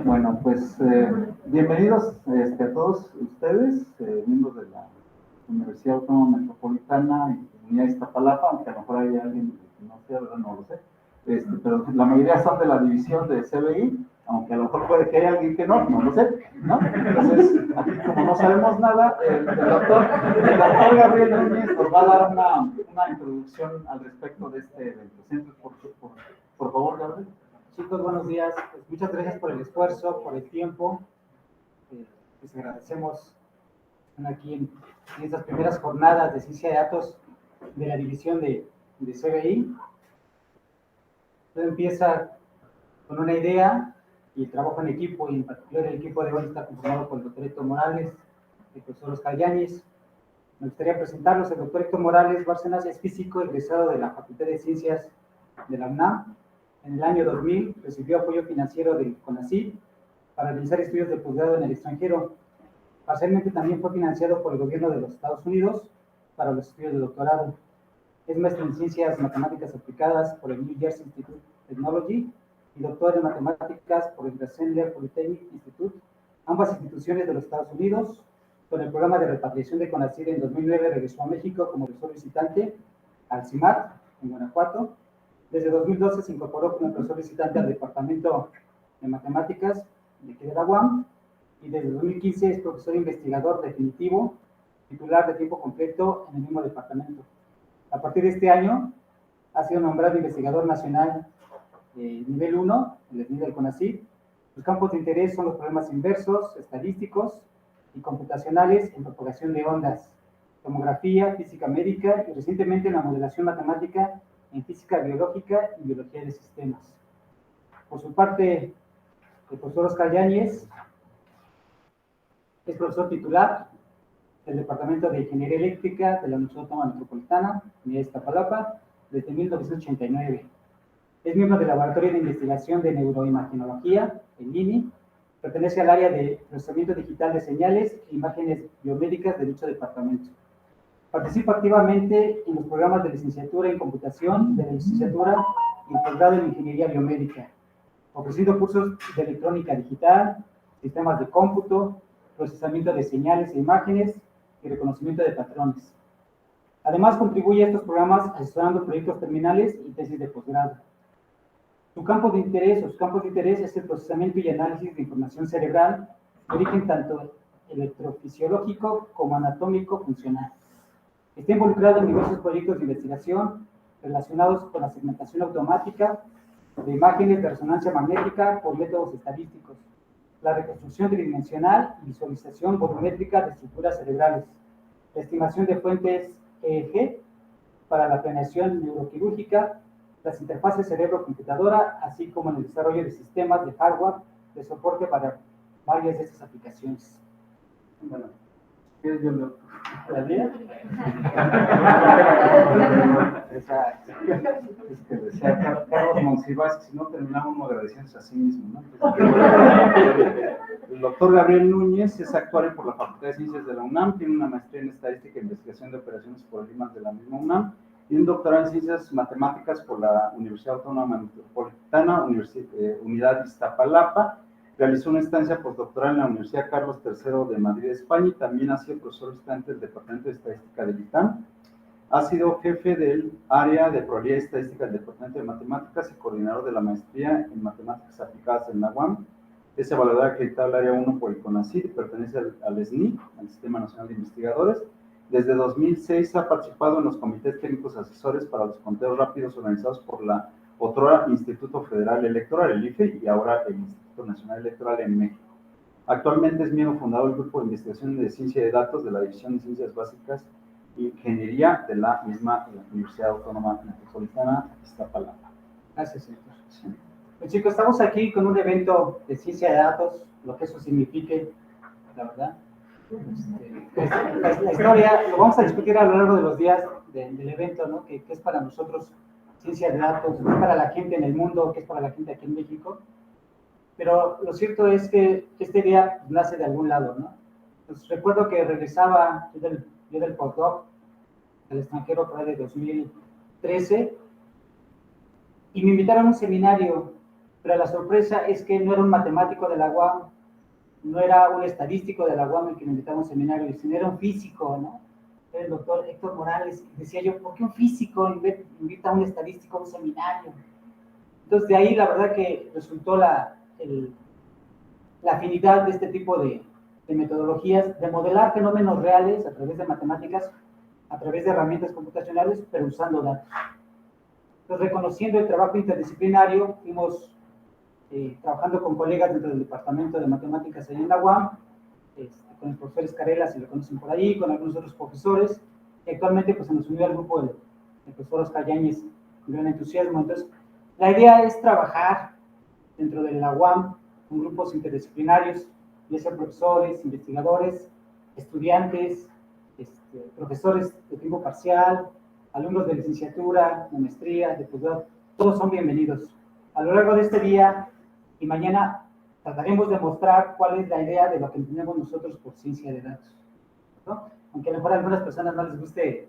Bueno, pues bienvenidos a todos ustedes, miembros de la Universidad Autónoma Metropolitana y Comunidad de Iztapalapa, aunque a lo mejor hay alguien que no sea, ¿verdad? No lo sé, pero la mayoría son de la división de CBI, aunque a lo mejor puede que haya alguien que no lo sé, ¿no? Entonces, aquí como no sabemos nada, el doctor Gabriel Núñez nos va a dar una introducción al respecto de este evento. Por favor, Gabriel. Chicos, buenos días. Pues muchas gracias por el esfuerzo, por el tiempo. Les agradecemos están aquí en estas primeras jornadas de ciencia de datos de la división de CBI. Todo empieza con una idea y el trabajo en equipo, y en particular el equipo de hoy está conformado por el doctor Héctor Morales, el profesor Oscar Yáñez. Me gustaría presentarlos. El doctor Héctor Morales Bárcenas es físico egresado de la Facultad de Ciencias de la UNAM. En el año 2000 recibió apoyo financiero del CONACYT para realizar estudios de posgrado en el extranjero. Parcialmente también fue financiado por el gobierno de los Estados Unidos para los estudios de doctorado. Es maestro en Ciencias Matemáticas Aplicadas por el New Jersey Institute of Technology y doctor en Matemáticas por el Rensselaer Polytechnic Institute, ambas instituciones de los Estados Unidos. Con el programa de repatriación de CONACYT en 2009 regresó a México como profesor visitante al CIMAT en Guanajuato. Desde 2012 se incorporó como profesor visitante al Departamento de Matemáticas de la UAM y desde 2015 es profesor investigador definitivo, titular de tiempo completo en el mismo departamento. A partir de este año ha sido nombrado investigador nacional nivel 1, en el nivel del CONACYT. Sus campos de interés son los problemas inversos, estadísticos y computacionales en propagación de ondas, tomografía, física médica y recientemente en la modelación matemática en física biológica y biología de sistemas. Por su parte, el profesor Oscar Yáñez es profesor titular del Departamento de Ingeniería Eléctrica de la Universidad Autónoma Metropolitana, Unidad de Iztapalapa, desde 1989. Es miembro del Laboratorio de Investigación de Neuroimagenología, el INI. Pertenece al área de procesamiento digital de señales e imágenes biomédicas de dicho departamento. Participa activamente en los programas de licenciatura en computación, de la licenciatura y posgrado en ingeniería biomédica, ofreciendo cursos de electrónica digital, sistemas de cómputo, procesamiento de señales e imágenes y reconocimiento de patrones. Además, contribuye a estos programas asesorando proyectos terminales y tesis de posgrado. Sus campos de interés es el procesamiento y análisis de información cerebral de origen tanto electrofisiológico como anatómico funcional. Está involucrado en diversos proyectos de investigación relacionados con la segmentación automática de imágenes de resonancia magnética por métodos estadísticos, la reconstrucción tridimensional y visualización volumétrica de estructuras cerebrales, la estimación de fuentes EEG para la planeación neuroquirúrgica, las interfaces cerebro-computadora, así como en el desarrollo de sistemas de hardware de soporte para varias de estas aplicaciones. Bueno, ¿quieres yo lo lea? Decía Carlos Monsiváis que si no terminamos agradeciendo a sí mismo, ¿no? El doctor Gabriel Núñez es actuario por la Facultad de Ciencias de la UNAM, tiene una maestría en Estadística e Investigación de Operaciones por rimas de la misma UNAM y un doctorado en Ciencias Matemáticas por la Universidad Autónoma Metropolitana, Unidad de Iztapalapa. Realizó una estancia postdoctoral en la Universidad Carlos III de Madrid, España, y también ha sido profesor visitante del Departamento de Estadística del ITAM. Ha sido jefe del área de probabilidad y estadística del Departamento de Matemáticas y coordinador de la maestría en Matemáticas Aplicadas en la UAM. Es evaluador acreditado del área 1 por el CONACYT y pertenece al SNI, al Sistema Nacional de Investigadores. Desde 2006 ha participado en los comités técnicos asesores para los conteos rápidos organizados por la otrora Instituto Federal Electoral, el IFE, y ahora el Instituto Nacional Electoral en México. Actualmente es miembro fundador del Grupo de Investigación de Ciencia de Datos de la División de Ciencias Básicas e Ingeniería de la misma Universidad Autónoma Metropolitana de Iztapalapa. Gracias, señor. Sí. Pues chicos, estamos aquí con un evento de ciencia de datos, lo que eso signifique, la verdad. Pues, la historia lo vamos a discutir a lo largo de los días del evento, ¿no? Que es para nosotros ciencia de datos, que es para la gente en el mundo, que es para la gente aquí en México. Pero lo cierto es que esta idea nace de algún lado, ¿no? Pues recuerdo que regresaba yo del postdoc al extranjero por ahí de 2013 y me invitaron a un seminario, pero la sorpresa es que no era un matemático de la UAM, no era un estadístico de la UAM el que me invitaba a un seminario, sino era un físico, ¿no? Era el doctor Héctor Morales. Y decía yo, ¿por qué un físico invita a un estadístico a un seminario? Entonces, de ahí la verdad que resultó la afinidad de este tipo de metodologías, de modelar fenómenos reales a través de matemáticas, a través de herramientas computacionales, pero usando datos. Entonces, reconociendo el trabajo interdisciplinario, fuimos trabajando con colegas dentro del departamento de matemáticas allá en la UAM, con el profesor Escarela, si lo conocen por ahí, con algunos otros profesores, y actualmente pues, se nos unió al grupo del profesor Oscar Yáñez con gran entusiasmo. Entonces, la idea es trabajar dentro de la UAM con grupos interdisciplinarios, ya sean profesores, investigadores, estudiantes, profesores de tiempo parcial, alumnos de licenciatura, de maestría, de posgrado, todos son bienvenidos. A lo largo de este día y mañana trataremos de mostrar cuál es la idea de lo que entendemos nosotros por ciencia de datos, ¿no? Aunque a lo mejor a algunas personas no les guste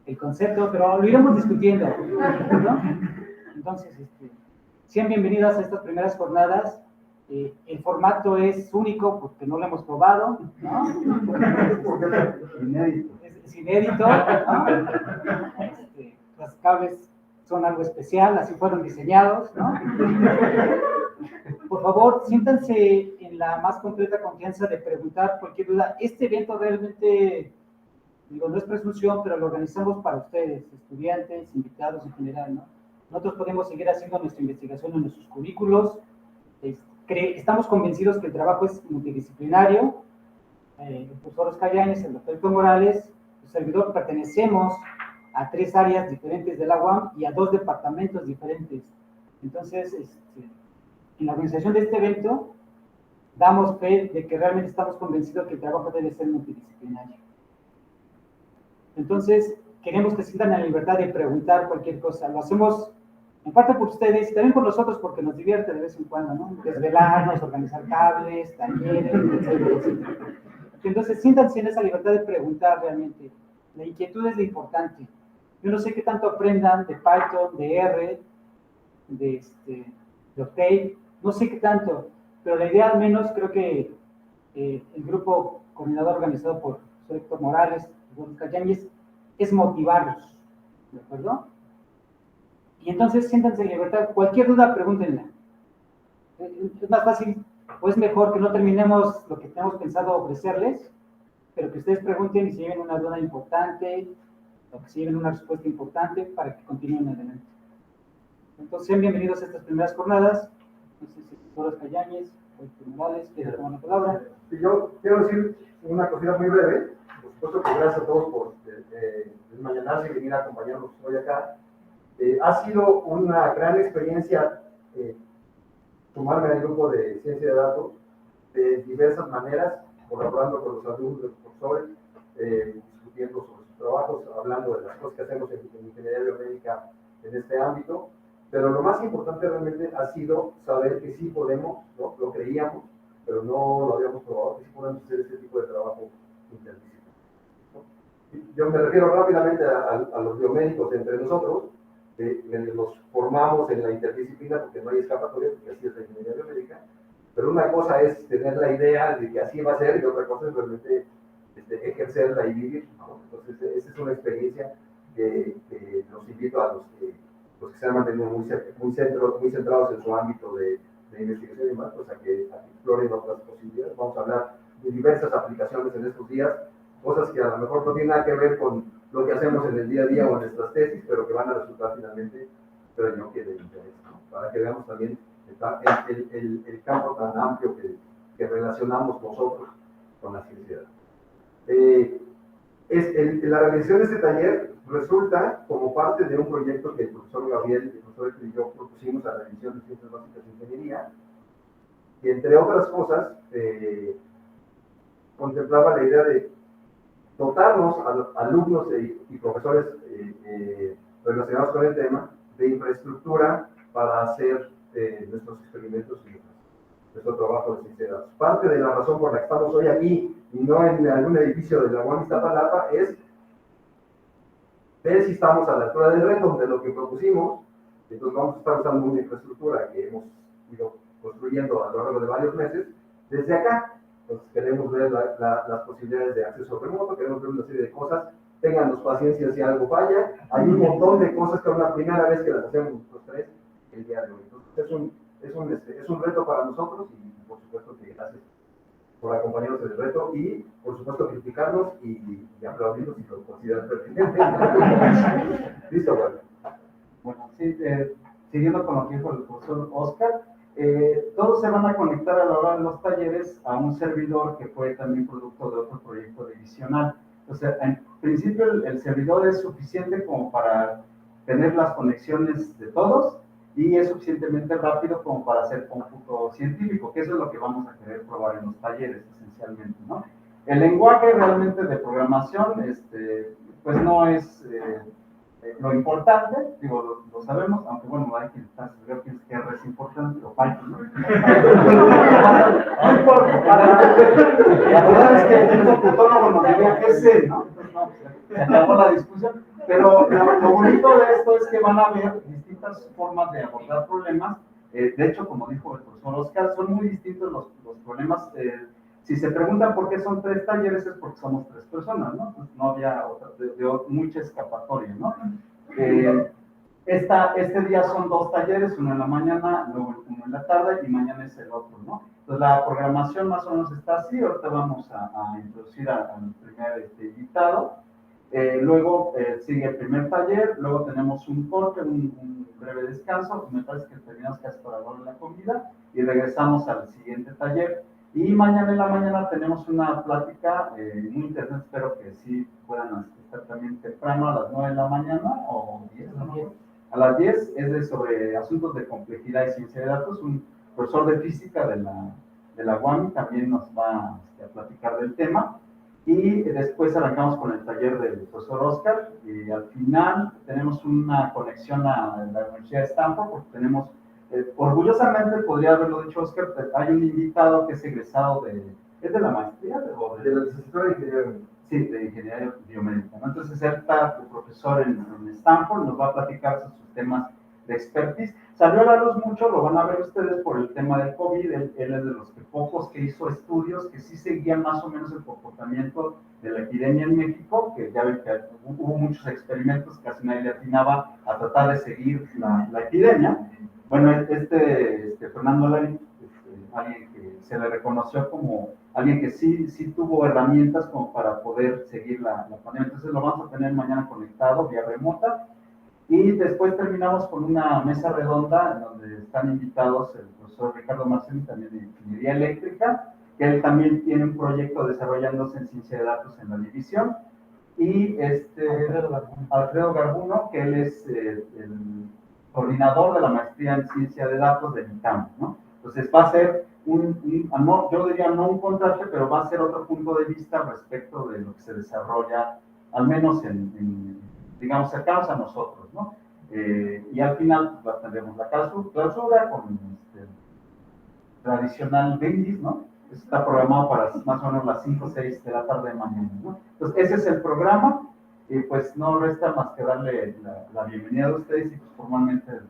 el concepto, pero lo iremos discutiendo, ¿no? Entonces, sean bienvenidos a estas primeras jornadas. El formato es único porque no lo hemos probado, ¿no? Es inédito, ¿no? Los cables son algo especial, así fueron diseñados, ¿no? Por favor, siéntanse en la más completa confianza de preguntar cualquier duda. Este evento realmente, digo, no es presunción, pero lo organizamos para ustedes, estudiantes, invitados en general, ¿no? Nosotros podemos seguir haciendo nuestra investigación en nuestros currículos. Estamos convencidos que el trabajo es multidisciplinario. El profesor Oscar Yáñez, el doctor Héctor Morales, su servidor, pertenecemos a 3 áreas diferentes de la UAM y a 2 departamentos diferentes. Entonces, en la organización de este evento, damos fe de que realmente estamos convencidos que el trabajo debe ser multidisciplinario. Entonces, queremos que sientan la libertad de preguntar cualquier cosa. Lo hacemos en parte por ustedes y también por nosotros porque nos divierte de vez en cuando, ¿no? Desvelarnos, organizar cables, talleres, etcétera. Entonces, siéntanse en esa libertad de preguntar realmente. La inquietud es lo importante. Yo no sé qué tanto aprendan de Python, de R, de Octave, no sé qué tanto, pero la idea al menos creo que el grupo coordinador organizado por Héctor Morales, Oscar Yáñez, es motivarlos, ¿de acuerdo? Y entonces siéntanse en libertad, cualquier duda pregúntenla. Es más fácil o es mejor que no terminemos lo que tenemos pensado ofrecerles, pero que ustedes pregunten y se lleven una duda importante o que se lleven una respuesta importante para que continúen adelante. Entonces, sean bienvenidos a estas primeras jornadas. No sé si el doctor Oscar Yáñez o Héctor Morales quiere tomar la palabra. Sí, yo quiero decir una cosita muy breve. Por supuesto que gracias a todos por desmañanarse y venir a acompañarnos hoy acá. Ha sido una gran experiencia sumarme al grupo de ciencia de datos de diversas maneras, colaborando con los alumnos, los profesores, discutiendo sobre sus trabajos, hablando de las cosas que hacemos en ingeniería biomédica en este ámbito. Pero lo más importante realmente ha sido saber que sí podemos, ¿no? Lo creíamos, pero no lo habíamos probado, que sí podemos hacer este tipo de trabajo interdisciplinario, ¿no? Yo me refiero rápidamente a los biomédicos entre nosotros, nos formamos en la interdisciplina porque no hay escapatoria, porque así es la ingeniería biomédica, pero una cosa es tener la idea de que así va a ser y otra cosa es realmente ejercerla y vivir, ¿no? Entonces, esa es una experiencia que los invito a los que se han mantenido muy centrados en su ámbito de investigación y más, pues a que exploren otras posibilidades. Vamos a hablar de diversas aplicaciones en estos días, cosas que a lo mejor no tienen nada que ver con lo que hacemos en el día a día o en nuestras tesis, pero que van a resultar finalmente premio que de interés, ¿no? Para que veamos también el campo tan amplio que relacionamos nosotros con la ciencia. La realización de este taller resulta como parte de un proyecto que el profesor Gabriel, el profesor Héctor y yo propusimos a la División de Ciencias Básicas de Ingeniería, y entre otras cosas, contemplaba la idea de dotarnos a alumnos y profesores relacionados con el tema de infraestructura para hacer nuestros experimentos y nuestro trabajo de ciencia de datos. Parte de la razón por la que estamos hoy aquí y no en algún edificio de la UAM Iztapalapa es ver si estamos a la altura del reto de lo que propusimos. Entonces vamos a estar usando una infraestructura que hemos ido construyendo a lo largo de varios meses desde acá. Entonces queremos ver las posibilidades de acceso remoto, queremos ver una serie de cosas. Téngannos paciencia si algo falla. Hay un montón de cosas que es la primera vez que las hacemos nosotros tres el día de hoy. Entonces es un reto para nosotros y por supuesto que gracias por acompañarnos en el reto y por supuesto criticarnos y aplaudirnos si lo consideran pertinente. Listo, bueno. Bueno, sí, siguiendo con lo que dijo el profesor Oscar, todos se van a conectar a la hora de los talleres a un servidor que fue también producto de otro proyecto divisional. Entonces, en principio el servidor es suficiente como para tener las conexiones de todos y es suficientemente rápido como para hacer cómputo científico, que eso es lo que vamos a querer probar en los talleres esencialmente, ¿no? El lenguaje realmente de programación, pues no es lo importante, digo, lo sabemos, aunque bueno, hay quien creo que R es importante, o Python, ¿no? No importa, la verdad es que el computólogo nos diría que sé, ¿no? Se acabó la discusión, pero lo bonito de esto es que van a haber distintas formas de abordar problemas. De hecho, como dijo el profesor Oscar, son muy distintos los problemas. Si se preguntan por qué son 3 talleres, es porque somos 3 personas, ¿no? Pues no había mucha escapatoria, ¿no? Este día son 2 talleres, uno en la mañana, luego uno en la tarde y mañana es el otro, ¿no? Entonces la programación más o menos está así. Ahorita vamos a introducir al primer invitado. Luego sigue el primer taller, luego tenemos un corte, un breve descanso, me parece que terminamos casi para la hora de la comida y regresamos al siguiente taller. Y mañana en la mañana tenemos una plática muy interesante, espero que sí puedan estar también temprano a las 9 de la mañana o 10, ¿no? A las 10 es sobre asuntos de complejidad y ciencia de datos. Un profesor de física de la UAM también nos va a platicar del tema. Y después arrancamos con el taller del profesor Oscar y al final tenemos una conexión a la Universidad de Stanford porque tenemos, orgullosamente podría haberlo dicho Oscar, hay un invitado que es egresado ¿es de la maestría? De la licenciatura de ingeniería. Sí, de ingeniería biomédica, ¿no? Entonces él está profesor en Stanford, nos va a platicar sobre sus temas de expertise. Salió a la luz mucho, lo van a ver ustedes por el tema del COVID, él es de los pocos que hizo estudios que sí seguían más o menos el comportamiento de la epidemia en México, que ya ven que hubo muchos experimentos, casi nadie le atinaba a tratar de seguir la epidemia. Bueno, Fernando Lari, alguien que se le reconoció como alguien que sí tuvo herramientas como para poder seguir la pandemia. Entonces lo vamos a tener mañana conectado vía remota. Y después terminamos con una mesa redonda en donde están invitados el profesor Ricardo Marceli, también de Ingeniería Eléctrica, que él también tiene un proyecto desarrollándose en ciencia de datos en la división, y Alfredo Garbuno, que él es el coordinador de la maestría en ciencia de datos de ITAM, ¿no? Entonces va a ser yo diría no un contraste, pero va a ser otro punto de vista respecto de lo que se desarrolla, al menos digamos, cercanos a nosotros, ¿no? Y al final tendremos la clausura con tradicional brindis, ¿no? Está programado para más o menos las 5 o 6 de la tarde de mañana, ¿no? Entonces, ese es el programa, y pues no resta más que darle la bienvenida a ustedes y pues formalmente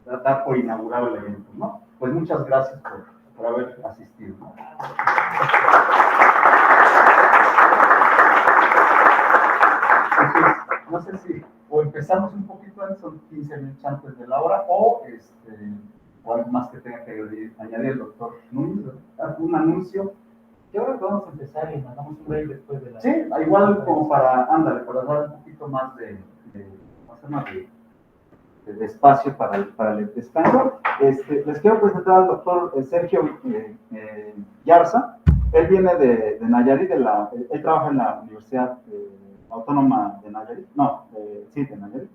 dar por inaugurado el evento, ¿no? Pues muchas gracias por haber asistido, ¿no? Entonces, no sé si o empezamos un poquito antes, son 15 minutos antes de la hora, o algo más que tenga que añadir el doctor Núñez, algún anuncio. Yo creo que vamos a empezar y mandamos un break después de la... Sí, igual como para dar un poquito más de espacio para el descanso. Les quiero presentar al doctor Sergio Yarza. Él viene de Nayarit, él trabaja en la Universidad Autónoma de Nayarit, de Nayarit.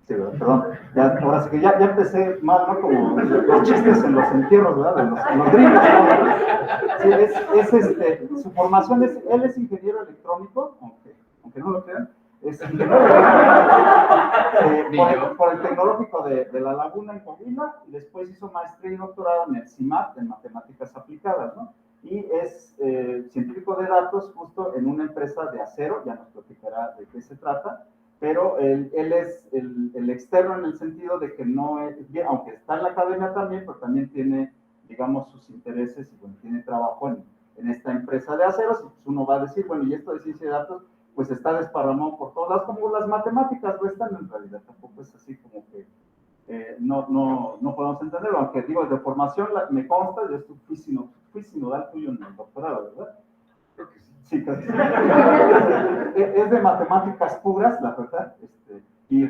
Sí, ¿verdad? Perdón. Ya, ahora sí que ya empecé mal, ¿no? Como los chistes en los entierros, ¿verdad? En los gringos, ¿no? Sí, su formación él es ingeniero electrónico, aunque no lo crean, es ingeniero electrónico por el Tecnológico de La Laguna en Coahuila, y después hizo maestría y doctorado en el CIMAT, en matemáticas aplicadas, ¿no? Y es científico de datos justo en una empresa de acero, ya nos platicará de qué se trata, pero él es el externo en el sentido de que no es, aunque está en la academia también, pero también tiene, digamos, sus intereses y bueno, tiene trabajo en esta empresa de aceros, y pues uno va a decir, bueno, y esto de ciencia de datos, pues está desparramado por todas las, como las matemáticas lo están en realidad, tampoco es así como que no podemos entenderlo, aunque digo, de formación me consta, yo fui sinodal tuyo en el doctorado, ¿verdad? Creo que sí. Sí, casi. Es de matemáticas puras, la verdad, y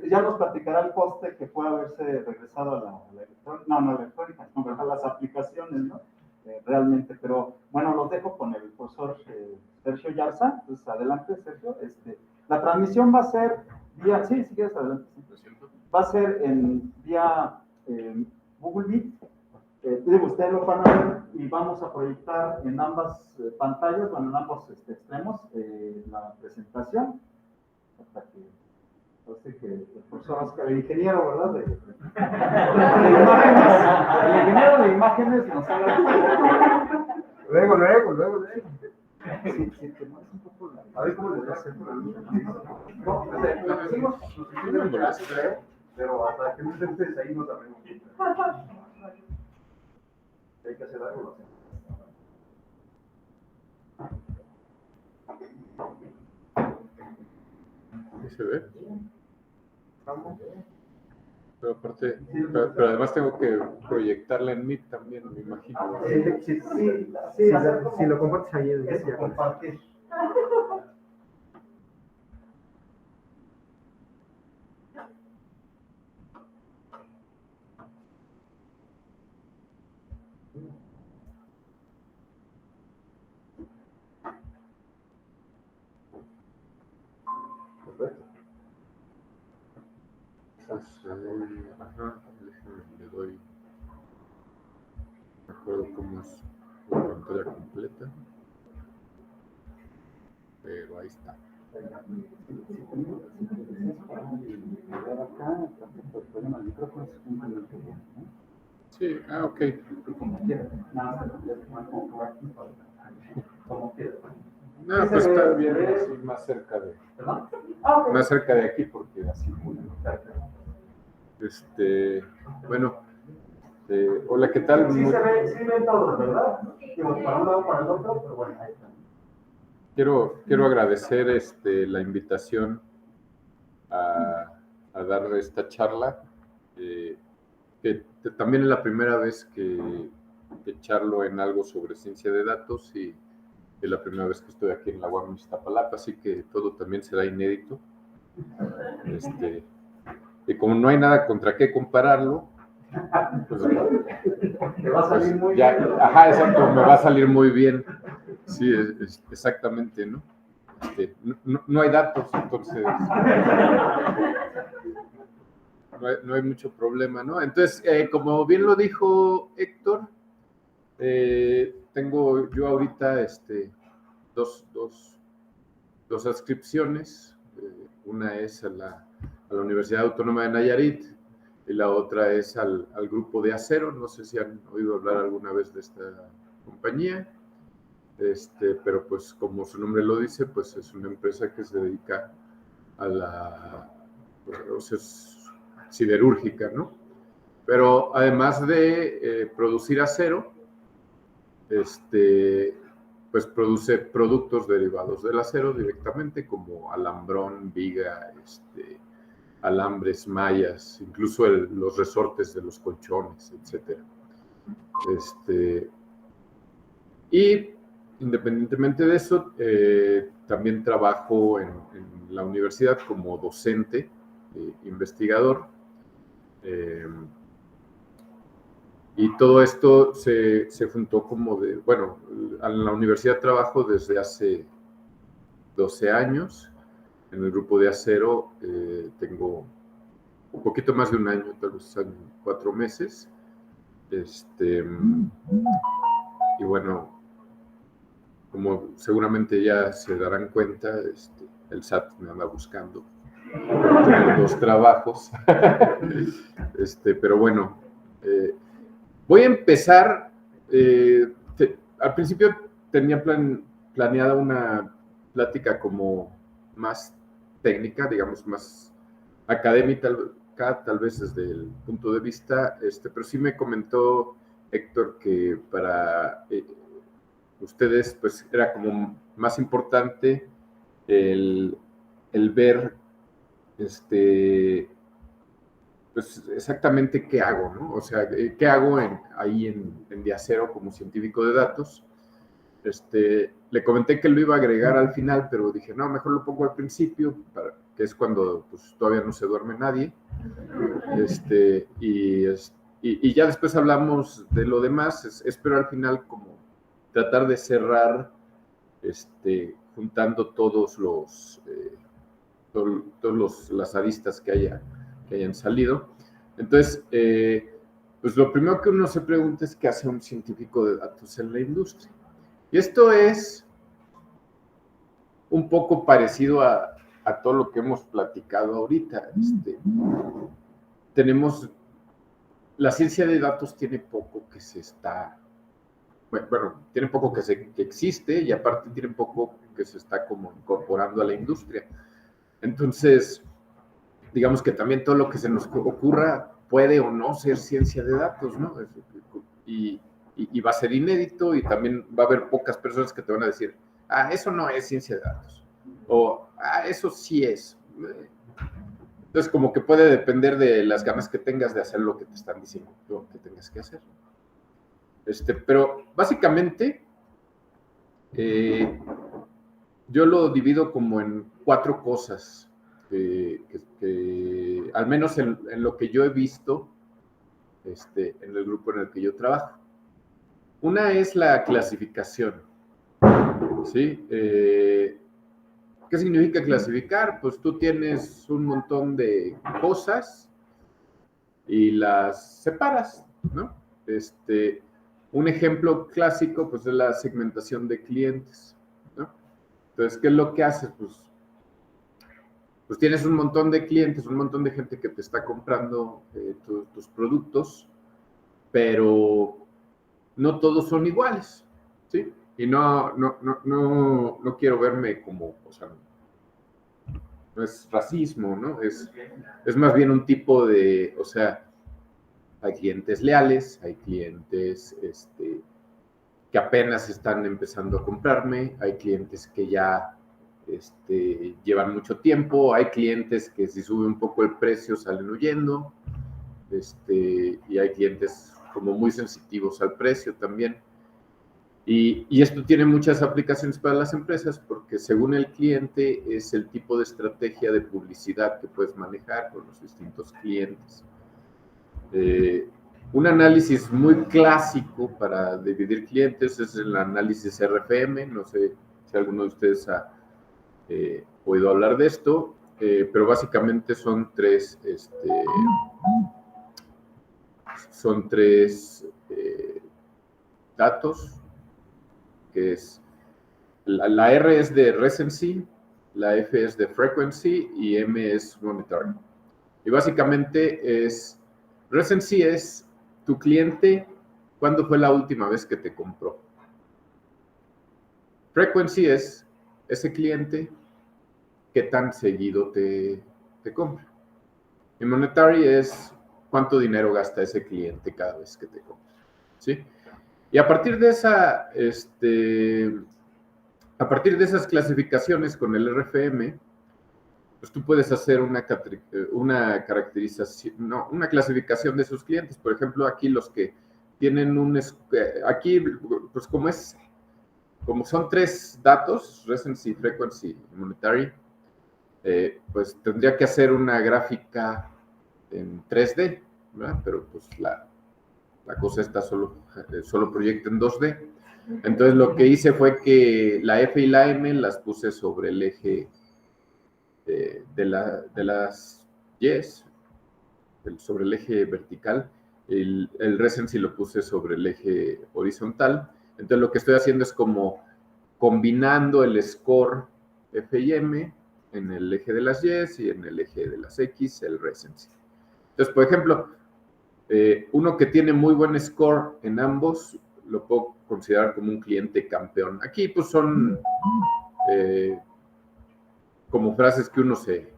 ya nos platicará el coste que puede haberse regresado a la electrónica, no, electrónica, no, ¿verdad? Las aplicaciones, ¿no? Realmente, pero bueno, los dejo con el profesor Sergio Yarza, entonces adelante, Sergio. La transmisión va a ser vía, sí, si quieres, adelante. Sí. Va a ser vía Google Meet. Ustedes lo van a ver y vamos a proyectar en ambas pantallas, bueno, en ambos extremos, la presentación. Hasta que, parece que el profesor Oscar, el ingeniero, ¿verdad? El ingeniero de imágenes nos habla. Luego. Sí, que no es un poco la. A ver cómo les va a hacer por ahí. No, No, decimos, no me molesta. pero hasta que no se ustedes ahí no sabemos. Hay que hacer algo, lo hacemos. ¿Sí se ve? Pero aparte, pero además tengo que proyectarla en Meet también, me imagino. Si lo compartes ahí, es ya compartir. Ajá, le doy. Me acuerdo cómo es la pantalla completa. Pero ahí está. Sí, ok. No, pues está bien, así más cerca de aquí, porque así bueno, hola, ¿qué tal? Sí se ven todos, ¿verdad? Para un lado, para el otro, pero bueno, ahí está. Quiero agradecer la invitación a dar esta charla, que también es la primera vez que charlo en algo sobre ciencia de datos y es la primera vez que estoy aquí en la UAM Iztapalapa, así que todo también será inédito. Y como no hay nada contra qué compararlo, pues, Te va a salir muy ya, bien. ajá, exacto, me va a salir muy bien. Sí, exactamente, ¿no? No hay datos, entonces no hay mucho problema, ¿no? Entonces, como bien lo dijo Héctor, tengo yo ahorita dos adscripciones. Una es a la Universidad Autónoma de Nayarit y la otra es al grupo de acero. No sé si han oído hablar alguna vez de esta compañía. Pero pues como su nombre lo dice, pues es una empresa que se dedica a la siderúrgica, ¿no? Pero además de producir acero, pues produce productos derivados del acero directamente, como alambrón, viga, alambres, mallas, incluso los resortes de los colchones, etcétera. Y independientemente de eso, también trabajo en la universidad como docente, investigador. Y todo esto se juntó bueno, en la universidad trabajo desde hace 12 años. En el grupo de acero tengo un poquito más de un año, tal vez 4 meses. Y bueno, como seguramente ya se darán cuenta, el SAT me anda buscando. Tengo 2 trabajos. Pero bueno, voy a empezar. Al principio tenía planeada una plática como más técnica, digamos, más académica, tal vez desde el punto de vista, pero sí me comentó Héctor que para ustedes pues era como más importante el ver pues exactamente qué hago, ¿no? O sea, qué hago ahí en Diacero como científico de datos. Le comenté que lo iba a agregar al final, pero dije, no, mejor lo pongo al principio, que es cuando pues, todavía no se duerme nadie. Y ya después hablamos de lo demás. Espero al final como tratar de cerrar juntando todos las aristas que hayan salido. Entonces, pues lo primero que uno se pregunta es qué hace un científico de datos en la industria. Y esto es un poco parecido a todo lo que hemos platicado ahorita. La ciencia de datos tiene poco que se está, bueno, tiene poco que existe y aparte tiene poco que se está como incorporando a la industria. Entonces, digamos que también todo lo que se nos ocurra puede o no ser ciencia de datos, ¿no? Y va a ser inédito y también va a haber pocas personas que te van a decir, eso no es ciencia de datos, o eso sí es. Entonces, como que puede depender de las ganas que tengas de hacer lo que te están diciendo, lo que tengas que hacer. Pero básicamente, yo lo divido como en 4 cosas, que al menos en lo que yo he visto en el grupo en el que yo trabajo. Una es la clasificación, ¿sí? ¿Qué significa clasificar? Pues tú tienes un montón de cosas y las separas, ¿no? Un ejemplo clásico, pues, es la segmentación de clientes, ¿no? Entonces, ¿qué es lo que haces? Pues tienes un montón de clientes, un montón de gente que te está comprando tus productos, pero no todos son iguales, ¿sí? Y no quiero verme como, o sea, no es racismo, ¿no? Es más bien un tipo de, o sea, hay clientes leales, hay clientes que apenas están empezando a comprarme, hay clientes que ya llevan mucho tiempo, hay clientes que si sube un poco el precio salen huyendo, y hay clientes como muy sensitivos al precio también. Y esto tiene muchas aplicaciones para las empresas porque según el cliente es el tipo de estrategia de publicidad que puedes manejar con los distintos clientes. Un análisis muy clásico para dividir clientes es el análisis RFM. No sé si alguno de ustedes ha oído hablar de esto, pero básicamente son tres datos, que es la R es de recency, la F es de frequency y M es monetary. Y básicamente recency es tu cliente, ¿cuándo fue la última vez que te compró? Frequency es ese cliente, ¿qué tan seguido te compra? Y monetary es cuánto dinero gasta ese cliente cada vez que te compra, ¿sí? Y a partir de esas clasificaciones con el RFM, pues tú puedes hacer una caracterización, no, una clasificación de sus clientes. Por ejemplo, aquí los que tienen aquí, pues como son 3 datos, recency, frequency y monetary, pues tendría que hacer una gráfica en 3D, ¿verdad? Pero pues la cosa está solo proyecta en 2D. Entonces lo que hice fue que la F y la M las puse sobre el eje de las Y's, sobre el eje vertical, el recency lo puse sobre el eje horizontal. Entonces lo que estoy haciendo es como combinando el score F y M en el eje de las Y y en el eje de las X, el recency. Entonces, por ejemplo, uno que tiene muy buen score en ambos, lo puedo considerar como un cliente campeón. Aquí pues son como frases que uno se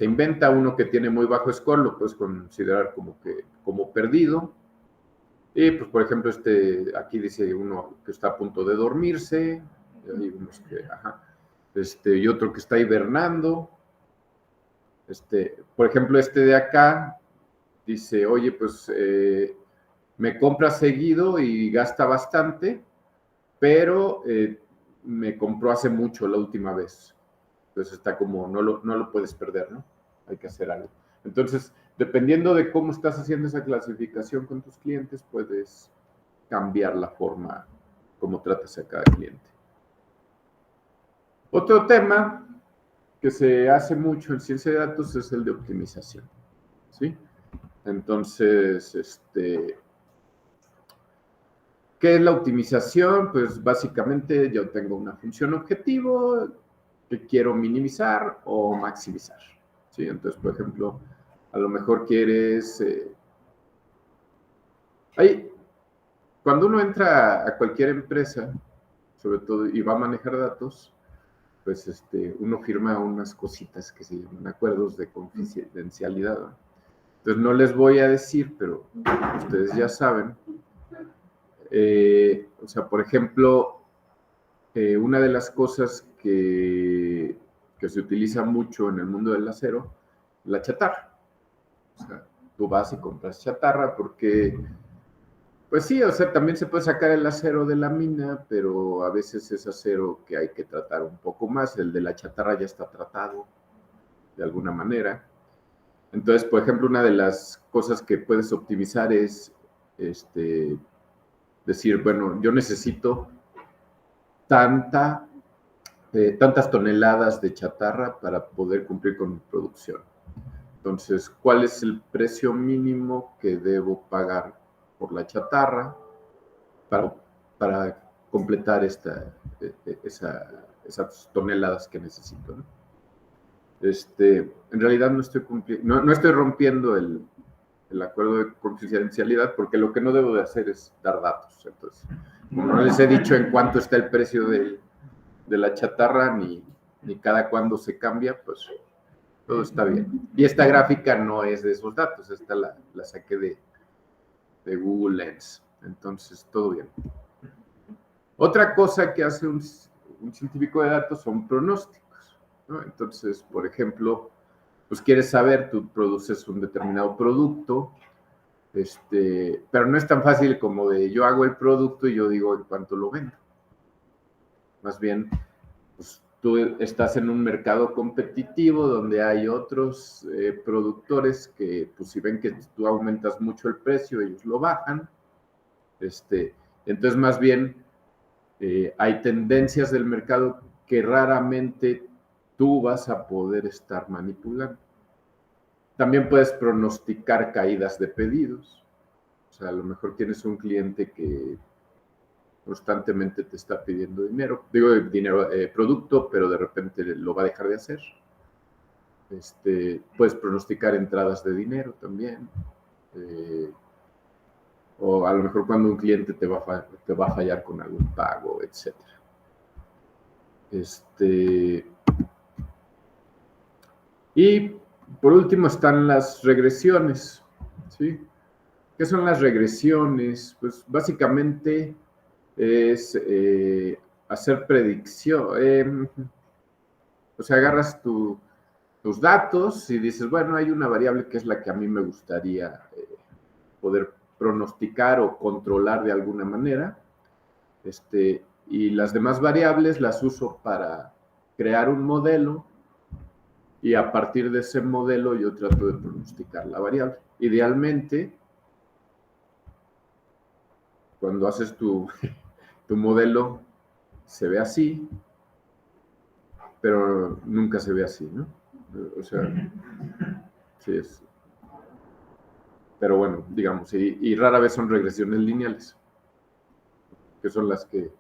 inventa. Uno que tiene muy bajo score lo puedes considerar como perdido. Y pues por ejemplo aquí dice uno que está a punto de dormirse, hay unos que, y otro que está hibernando. Por ejemplo, de acá dice, oye, pues me compra seguido y gasta bastante, pero me compró hace mucho la última vez. Entonces está como, no lo puedes perder, ¿no? Hay que hacer algo. Entonces, dependiendo de cómo estás haciendo esa clasificación con tus clientes, puedes cambiar la forma como tratas a cada cliente. Otro tema que se hace mucho en ciencia de datos es el de optimización, ¿sí? Entonces, ¿qué es la optimización? Pues básicamente yo tengo una función objetivo que quiero minimizar o maximizar, ¿sí? Entonces, por ejemplo, a lo mejor quieres... cuando uno entra a cualquier empresa, sobre todo, y va a manejar datos, pues uno firma unas cositas que se llaman acuerdos de confidencialidad, ¿no? Entonces no les voy a decir, pero ustedes ya saben. O sea, por ejemplo, una de las cosas que se utiliza mucho en el mundo del acero, la chatarra. O sea, tú vas y compras chatarra porque, pues sí, o sea, también se puede sacar el acero de la mina, pero a veces es acero que hay que tratar un poco más. El de la chatarra ya está tratado de alguna manera. Entonces, por ejemplo, una de las cosas que puedes optimizar es decir, bueno, yo necesito tantas toneladas de chatarra para poder cumplir con mi producción. Entonces, ¿cuál es el precio mínimo que debo pagar por la chatarra para completar esas toneladas que necesito, ¿no? En realidad no estoy rompiendo el acuerdo de confidencialidad, porque lo que no debo de hacer es dar datos. Entonces, como no les he dicho en cuánto está el precio de la chatarra, ni cada cuándo se cambia, pues todo está bien. Y esta gráfica no es de esos datos, esta la saqué de Google Lens. Entonces, todo bien. Otra cosa que hace un científico de datos son pronósticos, ¿no? Entonces, por ejemplo, pues quieres saber, tú produces un determinado producto, pero no es tan fácil como de yo hago el producto y yo digo en cuánto lo vendo. Más bien, pues tú estás en un mercado competitivo donde hay otros productores que, pues si ven que tú aumentas mucho el precio, ellos lo bajan. Entonces, más bien, hay tendencias del mercado que raramente tú vas a poder estar manipulando. También puedes pronosticar caídas de pedidos. O sea, a lo mejor tienes un cliente que constantemente te está pidiendo producto, pero de repente lo va a dejar de hacer. Puedes pronosticar entradas de dinero también. O a lo mejor cuando un cliente te va a fallar con algún pago, etc. Y por último están las regresiones, ¿sí? ¿Qué son las regresiones? Pues básicamente es hacer predicción. O sea, agarras tus datos y dices, bueno, hay una variable que es la que a mí me gustaría poder pronosticar o controlar de alguna manera. Y las demás variables las uso para crear un modelo, y a partir de ese modelo yo trato de pronosticar la variable. Idealmente, cuando haces tu modelo, se ve así, pero nunca se ve así, ¿no? O sea, sí es. pero bueno, digamos, y rara vez son regresiones lineales, que son las que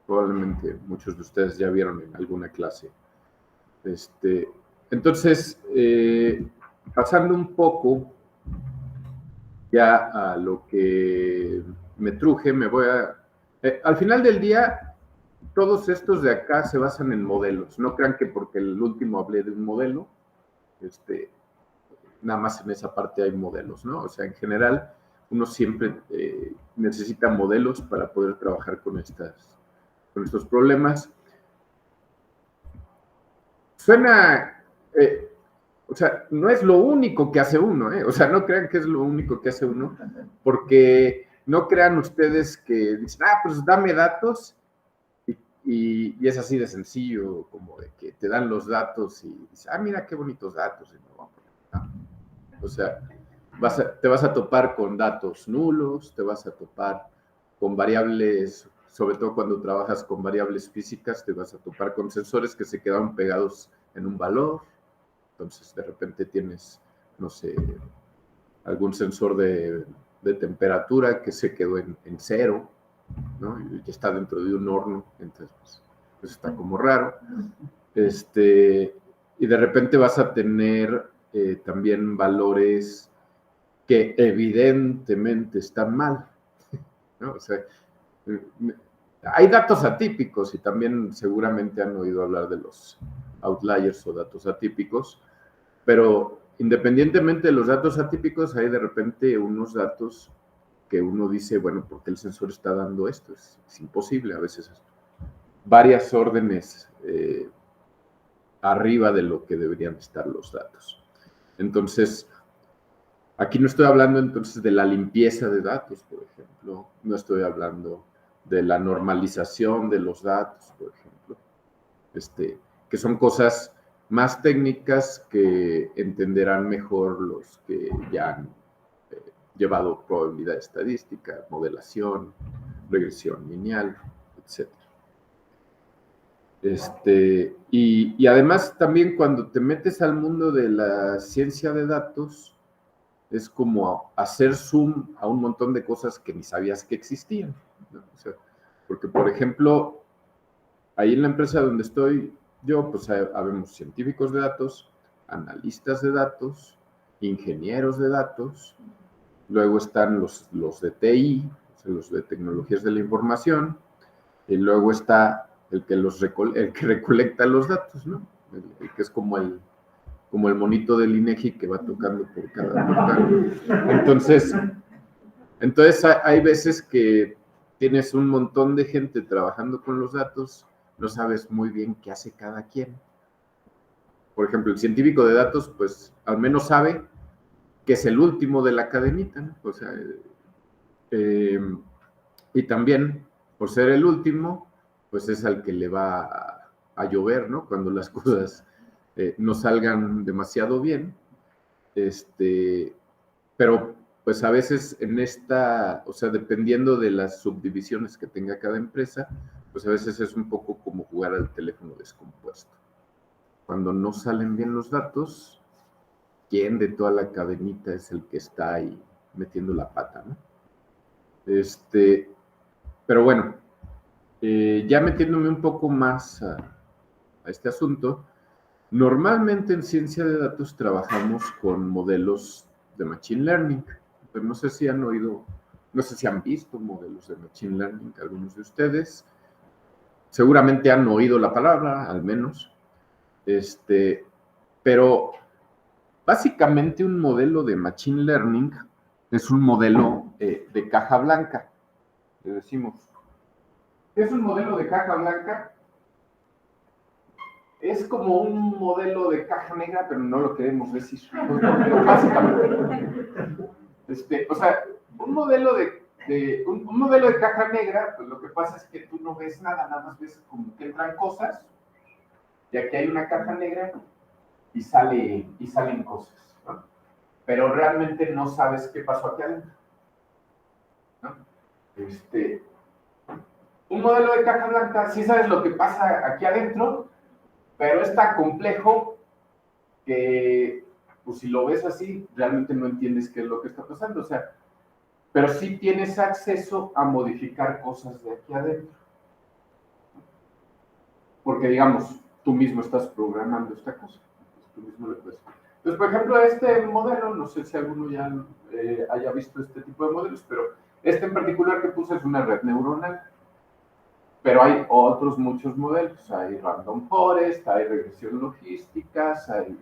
probablemente muchos de ustedes ya vieron en alguna clase. Entonces, pasando un poco ya a lo que me truje, me voy a... al final del día, todos estos de acá se basan en modelos. No crean que porque el último hablé de un modelo, nada más en esa parte hay modelos, ¿no? O sea, en general, uno siempre necesita modelos para poder trabajar con estos problemas. Suena, o sea, no es lo único que hace uno, ¿eh? O sea, no crean que es lo único que hace uno, porque no crean ustedes que dicen, pues dame datos, y es así de sencillo, como de que te dan los datos y dices, mira qué bonitos datos. No. O sea, te vas a topar con datos nulos, te vas a topar con variables, sobre todo cuando trabajas con variables físicas, te vas a topar con sensores que se quedaron pegados en un valor. Entonces, de repente tienes, no sé, algún sensor de temperatura que se quedó en cero, ¿no? Y que está dentro de un horno, entonces pues está como raro. Y de repente vas a tener también valores que evidentemente están mal, ¿no? O sea, hay datos atípicos y también seguramente han oído hablar de los outliers o datos atípicos, pero independientemente de los datos atípicos, hay de repente unos datos que uno dice, bueno, ¿por qué el sensor está dando esto? Es imposible, a veces varias órdenes arriba de lo que deberían estar los datos. Entonces, aquí no estoy hablando entonces de la limpieza de datos, por ejemplo, no estoy hablando de la normalización de los datos, por ejemplo, que son cosas más técnicas que entenderán mejor los que ya han llevado probabilidad estadística, modelación, regresión lineal, etc. Y además también cuando te metes al mundo de la ciencia de datos, es como hacer zoom a un montón de cosas que ni sabías que existían, ¿no? O sea, porque, por ejemplo, ahí en la empresa donde estoy yo, pues habemos científicos de datos, analistas de datos, ingenieros de datos, luego están los de TI, o sea, los de tecnologías de la información, y luego está el que recolecta los datos, ¿no? El que es como el monito del INEGI que va tocando por cada portal. Entonces hay veces que tienes un montón de gente trabajando con los datos, no sabes muy bien qué hace cada quien. Por ejemplo, el científico de datos, pues al menos sabe que es el último de la cadenita, ¿no? O sea, y también, por ser el último, pues es al que le va a llover, ¿no? Cuando las cosas no salgan demasiado bien. Pero pues a veces o sea, dependiendo de las subdivisiones que tenga cada empresa, pues a veces es un poco como jugar al teléfono descompuesto. Cuando no salen bien los datos, ¿quién de toda la cadenita es el que está ahí metiendo la pata, ¿no? Pero bueno, ya metiéndome un poco más a este asunto, normalmente en ciencia de datos trabajamos con modelos de Machine Learning. Pero no sé si han oído, no sé si han visto modelos de Machine Learning, algunos de ustedes. Seguramente han oído la palabra, al menos. Pero básicamente un modelo de Machine Learning es un modelo de caja blanca. Le decimos, ¿qué es un modelo de caja blanca? Es como un modelo de caja negra, pero no lo queremos decir. Básicamente. O sea, un modelo de caja negra, pues lo que pasa es que tú no ves nada más ves como que entran cosas, y aquí hay una caja negra y salen cosas, ¿no? Pero realmente no sabes qué pasó aquí adentro, ¿no? Un modelo de caja blanca, sí sabes lo que pasa aquí adentro, pero es tan complejo que pues si lo ves así, realmente no entiendes qué es lo que está pasando, o sea, pero sí tienes acceso a modificar cosas de aquí adentro. Porque, digamos, tú mismo estás programando esta cosa. Tú mismo le puedes. Entonces, por ejemplo, este modelo, no sé si alguno ya haya visto este tipo de modelos, pero este en particular que puse es una red neuronal. Pero hay otros muchos modelos. Hay random forest, hay regresión logísticas, hay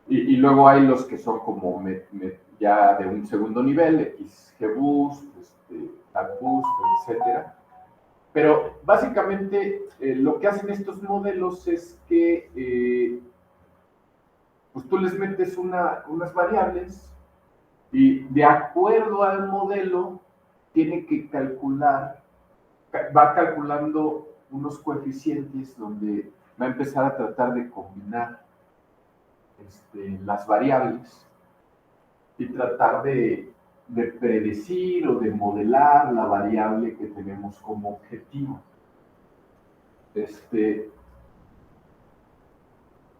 y luego hay los que son como ya de un segundo nivel, XGBoost, DarkBoost, etcétera. Pero básicamente lo que hacen estos modelos es que pues tú les metes unas variables y de acuerdo al modelo tiene que va calculando unos coeficientes donde va a empezar a tratar de combinar las variables y tratar de predecir o de modelar la variable que tenemos como objetivo.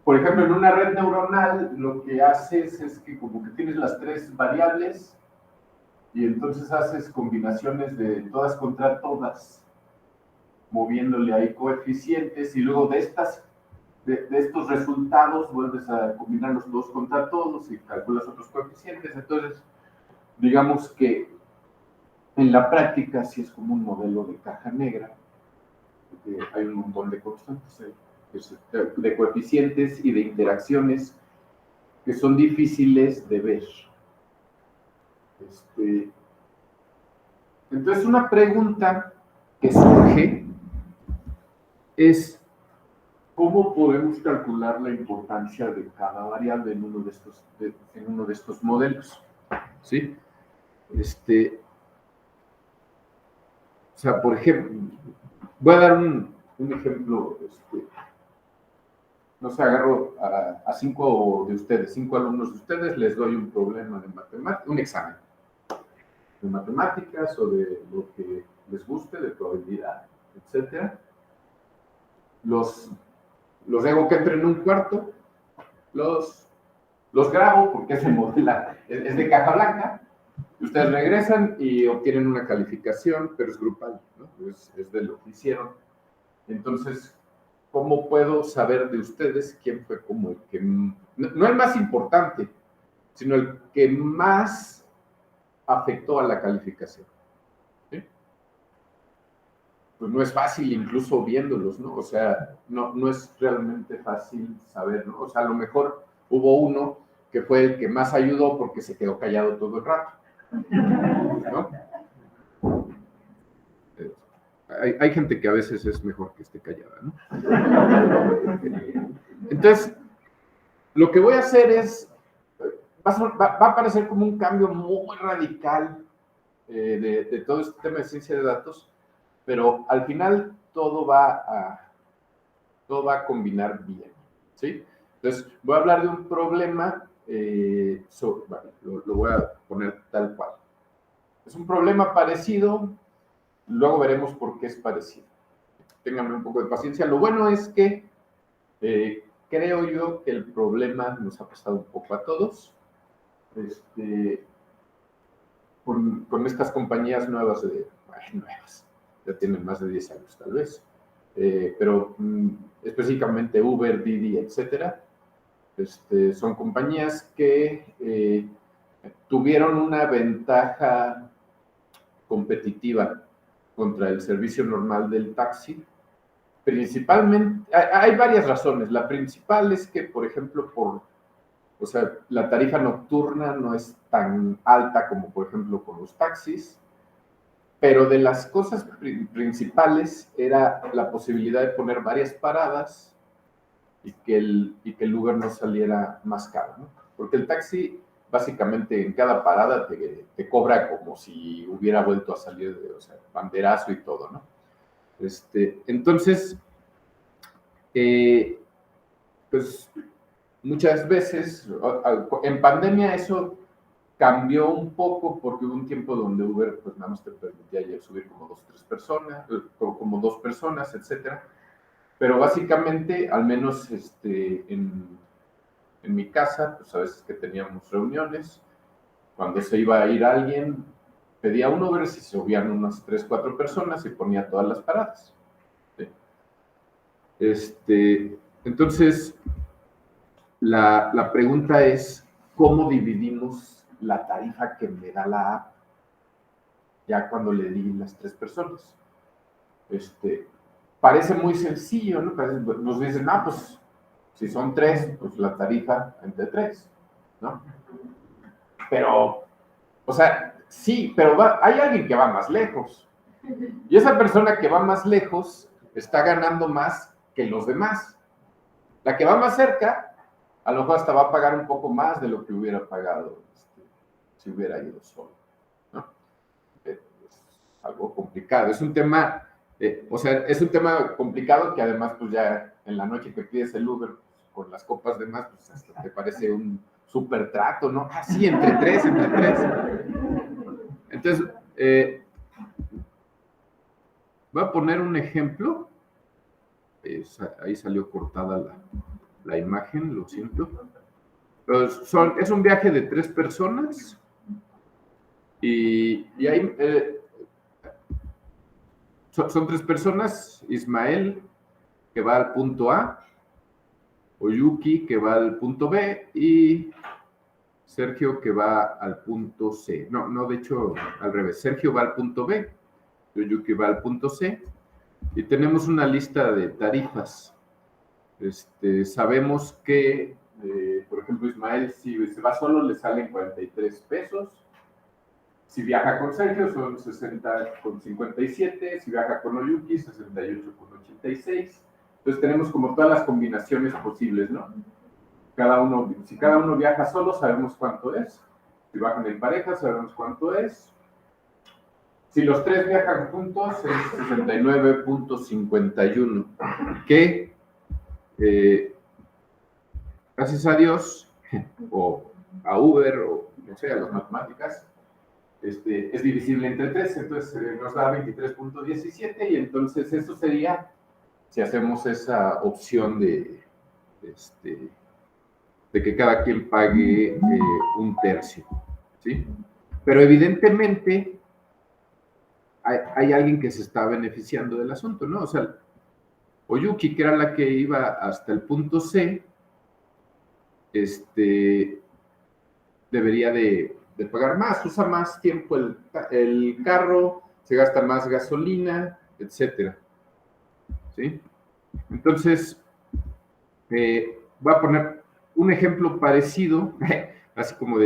Por ejemplo, en una red neuronal lo que haces es que como que tienes las tres variables y entonces haces combinaciones de todas contra todas, moviéndole ahí coeficientes y luego de estos resultados vuelves a combinarlos todos contra todos y calculas otros coeficientes. Entonces, digamos que en la práctica sí es como un modelo de caja negra, porque hay un montón de constantes ahí, de coeficientes y de interacciones que son difíciles de ver. Entonces, una pregunta que surge es ¿cómo podemos calcular la importancia de cada variable en uno de estos modelos? ¿Sí? O sea, por ejemplo, voy a dar un ejemplo, no sé, agarro a 5 de ustedes, 5 alumnos de ustedes, les doy un problema de matemáticas, un examen de matemáticas o de lo que les guste, de probabilidad, etcétera. Los dejo que entren en un cuarto, los grabo porque es de caja blanca, y ustedes regresan y obtienen una calificación, pero es grupal, ¿no? Es de lo que hicieron. Entonces, ¿cómo puedo saber de ustedes quién fue como el que, no el más importante, sino el que más afectó a la calificación? ¿Sí? Pues no es fácil incluso viéndolos, ¿no? O sea, no es realmente fácil saber, ¿no? O sea, a lo mejor hubo uno que fue el que más ayudó porque se quedó callado todo el rato, ¿no? Hay gente que a veces es mejor que esté callada, ¿no? Entonces, lo que voy a hacer es, va a parecer como un cambio muy radical de todo este tema de ciencia de datos, pero al final todo va a combinar bien, ¿sí? Entonces, voy a hablar de un problema, vale, lo voy a poner tal cual. Es un problema parecido, luego veremos por qué es parecido. Ténganme un poco de paciencia. Lo bueno es que creo yo que el problema nos ha pasado un poco a todos. Con estas compañías nuevas, ya tienen más de 10 años tal vez, pero específicamente Uber, Didi, etcétera, son compañías que tuvieron una ventaja competitiva contra el servicio normal del taxi. Principalmente, hay varias razones. La principal es que, por ejemplo, o sea, la tarifa nocturna no es tan alta como, por ejemplo, con los taxis, pero de las cosas principales era la posibilidad de poner varias paradas y que el Uber no saliera más caro, ¿no? Porque el taxi, básicamente, en cada parada te cobra como si hubiera vuelto a salir, o sea, banderazo y todo, ¿no? Entonces, pues muchas veces, en pandemia eso cambió un poco porque hubo un tiempo donde Uber pues nada más te permitía subir como 2 o 3 personas, como 2 personas, etcétera. Pero básicamente, al menos en mi casa, pues a veces que teníamos reuniones, cuando se iba a ir alguien, pedía un Uber si se subían unas 3, 4 personas y ponía todas las paradas. ¿Sí? Entonces, la pregunta es, ¿cómo dividimos la tarifa que me da la app ya cuando le di las 3 personas? Parece muy sencillo, ¿no? Nos dicen, pues si son 3, pues la tarifa entre 3, ¿no? Pero, o sea, sí, pero hay alguien que va más lejos. Y esa persona que va más lejos está ganando más que los demás. La que va más cerca, a lo mejor hasta va a pagar un poco más de lo que hubiera pagado si hubiera ido solo, ¿no? Es algo complicado. Es un tema, es un tema complicado que además, pues ya en la noche que pides el Uber, pues, con las copas de más, pues hasta te parece un súper trato, ¿no? Sí, entre 3. Entonces, voy a poner un ejemplo. Ahí salió cortada la imagen, lo siento. Es un viaje de 3 personas y hay, son 3 personas: Ismael, que va al punto A, Oyuki, que va al punto B, y Sergio, que va al punto C. No, de hecho, al revés. Sergio va al punto B, Oyuki va al punto C, y tenemos una lista de tarifas. Sabemos que, por ejemplo, Ismael, si se va solo, le salen 43 pesos. Si viaja con Sergio, son 60,57. Si viaja con Oyuki, 68,86. Entonces tenemos como todas las combinaciones posibles, ¿no? Si cada uno viaja solo, sabemos cuánto es. Si bajan en pareja, sabemos cuánto es. Si los 3 viajan juntos, es 69,51. Que, gracias a Dios, o a Uber, o no sé, a las matemáticas, es divisible entre 3, entonces nos da 23,17, y entonces eso sería, si hacemos esa opción de que cada quien pague 1/3, ¿sí? Pero evidentemente hay alguien que se está beneficiando del asunto, ¿no? O sea, Oyuki, que era la que iba hasta el punto C, debería de pagar más, usa más tiempo el carro, se gasta más gasolina, etcétera, ¿sí? Entonces, voy a poner un ejemplo parecido, así como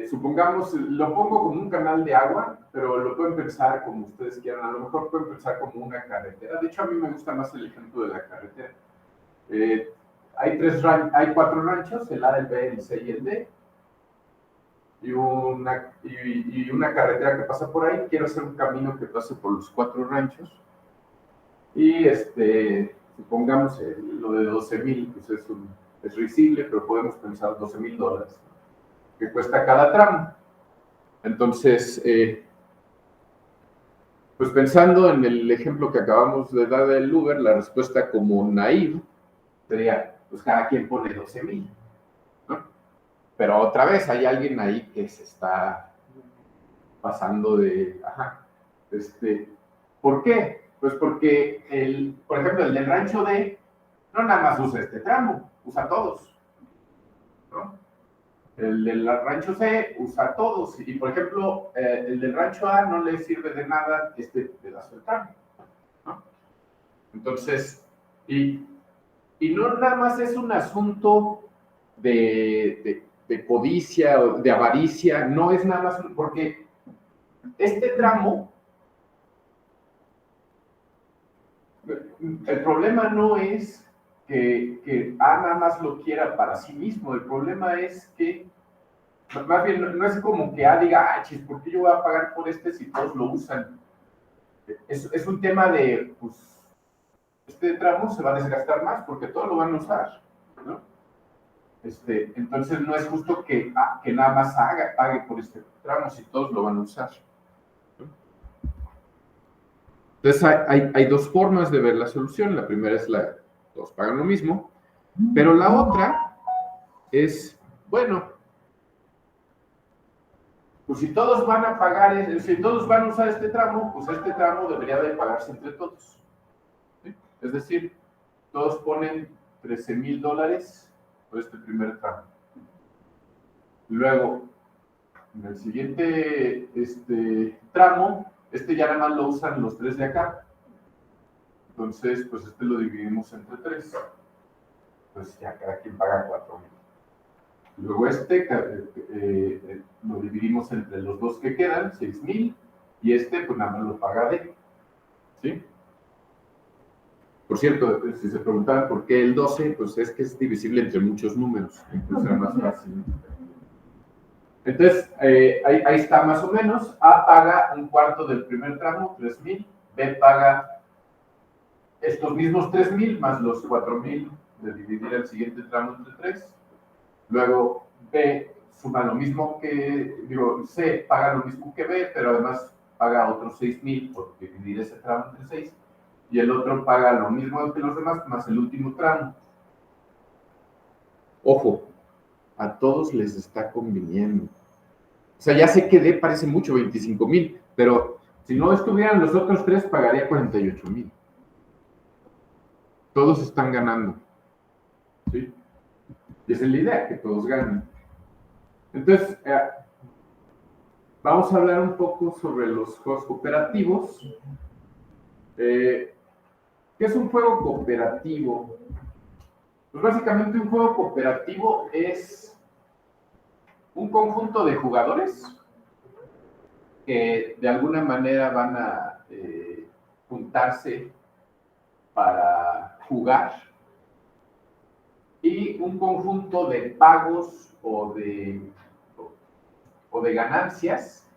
supongamos, lo pongo como un canal de agua, pero lo pueden pensar como ustedes quieran. A lo mejor pueden pensar como una carretera. De hecho, a mí me gusta más el ejemplo de la carretera. Hay 4 ranchos, el A, el B, el C y el D, y una carretera que pasa por ahí. Quiero hacer un camino que pase por los 4 ranchos, y supongamos lo de 12,000, pues es risible, pero podemos pensar $12,000 que cuesta cada tramo. Entonces, pues pensando en el ejemplo que acabamos de dar del Uber, la respuesta como naive sería, pues cada quien pone 12,000, ¿no? Pero otra vez hay alguien ahí que se está pasando de, ¿por qué? Pues porque, por ejemplo, el del rancho D no nada más usa este tramo, usa todos, ¿no? El del rancho C usa todos, y por ejemplo, el del rancho A no le sirve de nada este pedazo de tramo, ¿no? Entonces, y no nada más es un asunto de codicia o de avaricia, no es nada más, porque este tramo, el problema no es que A nada más lo quiera para sí mismo, el problema es que, más bien, no es como que A diga, ¿por qué yo voy a pagar por si todos lo usan? Es un tema de, pues, este tramo se va a desgastar más porque todos lo van a usar, ¿no? Entonces no es justo que nada más pague por este tramo si todos lo van a usar, ¿no? Entonces hay 2 formas de ver la solución. La primera es la todos pagan lo mismo, pero la otra es, bueno, pues si todos van a pagar, si todos van a usar este tramo, pues este tramo debería de pagarse entre todos. ¿Sí? Es decir, todos ponen $13,000 por este primer tramo. Luego, en el siguiente tramo, ya nada más lo usan los 3 de acá. Entonces, pues lo dividimos entre 3. Pues ya cada quien paga 4,000. Luego lo dividimos entre los 2 que quedan, 6,000. Y pues nada más lo paga D. ¿Sí? Por cierto, si se preguntaban por qué el 12, pues es que es divisible entre muchos números. Entonces era más fácil. Entonces, ahí está más o menos. A paga un cuarto del primer tramo, 3,000. B paga estos mismos 3,000 más los 4,000 de dividir el siguiente tramo entre 3. Luego B suma lo mismo C paga lo mismo que B, pero además paga otros 6,000 por dividir ese tramo entre 6. Y el otro paga lo mismo que los demás, más el último tramo. Ojo, a todos les está conviniendo. O sea, ya sé que D parece mucho, 25,000, pero si no estuvieran los otros 3, pagaría 48,000. Todos están ganando. ¿Sí? Y esa es la idea, que todos ganen. Entonces, vamos a hablar un poco sobre los juegos cooperativos. ¿Qué es un juego cooperativo? Pues básicamente un juego cooperativo es un conjunto de jugadores que de alguna manera van a juntarse para jugar, y un conjunto de pagos o de ganancias,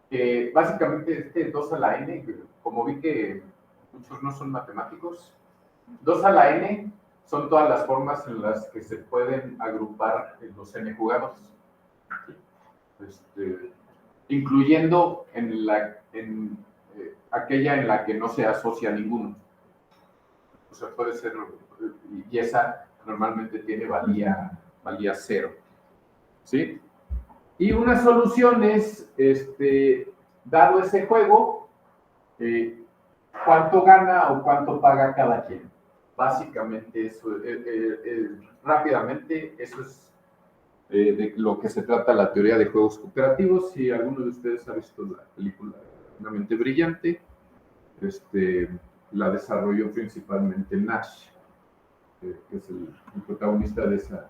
que básicamente 2 a la n, como vi que muchos no son matemáticos, 2 a la n son todas las formas en las que se pueden agrupar los n jugadores, incluyendo aquella en la que no se asocia ninguno. O sea, puede ser, y esa normalmente tiene valía 0. ¿Sí? Y una solución es, dado ese juego, cuánto gana o cuánto paga cada quien. Básicamente, eso, rápidamente, eso es de lo que se trata la teoría de juegos cooperativos. Si alguno de ustedes ha visto la película Una mente brillante, la desarrolló principalmente Nash, que es el protagonista de esa.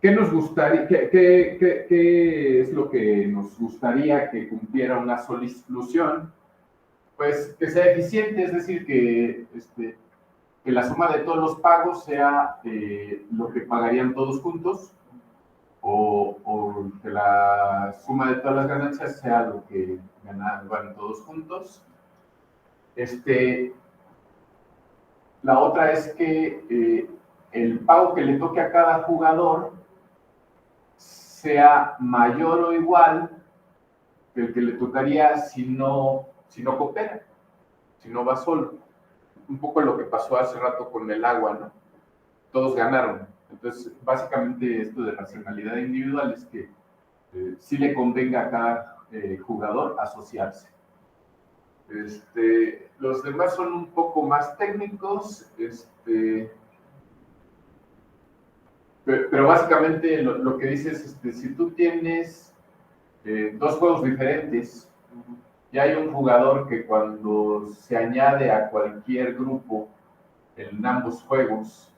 ¿Qué nos gustaría, qué es lo que nos gustaría que cumpliera una solución? Pues que sea eficiente, es decir, que la suma de todos los pagos sea lo que pagarían todos juntos, o que la suma de todas las ganancias sea lo que ganan todos juntos. La otra es que el pago que le toque a cada jugador sea mayor o igual que el que le tocaría si no coopera, si no va solo. Un poco lo que pasó hace rato con el agua, ¿no? Todos ganaron. Entonces, básicamente esto de racionalidad individual es que sí le convenga a cada jugador asociarse. Los demás son un poco más técnicos, pero básicamente lo que dice es, si tú tienes 2 juegos diferentes y hay un jugador que cuando se añade a cualquier grupo en ambos juegos,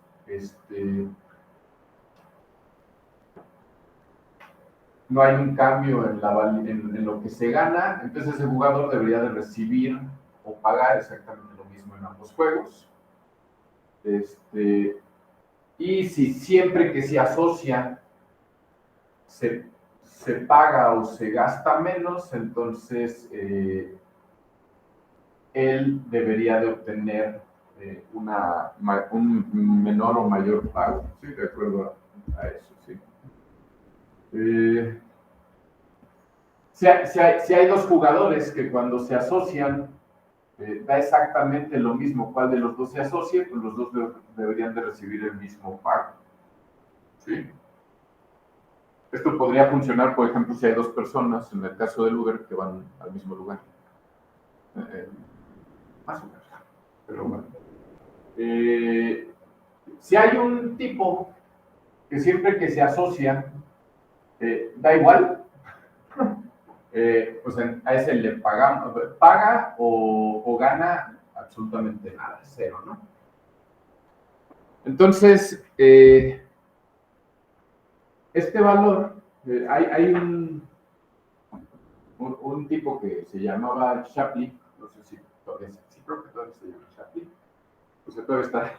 no hay un cambio en lo que se gana, entonces ese jugador debería de recibir o pagar exactamente lo mismo en ambos juegos. Y si siempre que se asocia se paga o se gasta menos, entonces él debería de obtener un menor o mayor pago, ¿sí? De acuerdo a eso, ¿sí? Si hay 2 jugadores que cuando se asocian da exactamente lo mismo cuál de los dos se asocie, pues los dos deberían de recibir el mismo pago. ¿Sí? Esto podría funcionar, por ejemplo, si hay dos personas, en el caso del Uber, que van al mismo lugar. Más o menos. Pero bueno. Si hay un tipo que siempre que se asocia, da igual, pues a ese le paga o gana absolutamente nada, cero, ¿no? Entonces, este valor, hay un tipo que se llamaba Shapley, no sé si todavía sí, creo que todavía se llama Shapley, o sea, todavía está,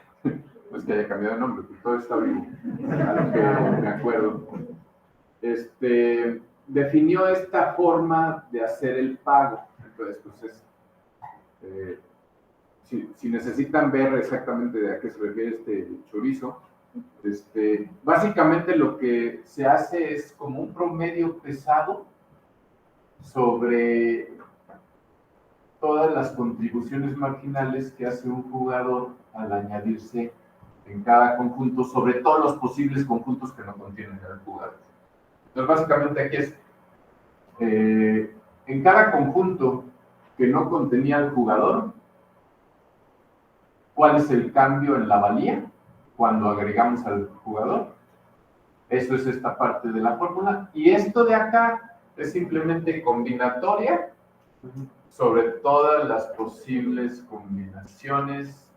no es que haya cambiado de nombre, pero todavía está vivo, a lo que me acuerdo. Definió esta forma de hacer el pago. Entonces, pues si necesitan ver exactamente a qué se refiere este chorizo, básicamente lo que se hace es como un promedio pesado sobre todas las contribuciones marginales que hace un jugador al añadirse en cada conjunto, sobre todos los posibles conjuntos que no contienen el jugador. Entonces, básicamente aquí es, en cada conjunto que no contenía el jugador, ¿cuál es el cambio en la valía cuando agregamos al jugador? Eso es esta parte de la fórmula. Y esto de acá es simplemente combinatoria sobre todas las posibles combinaciones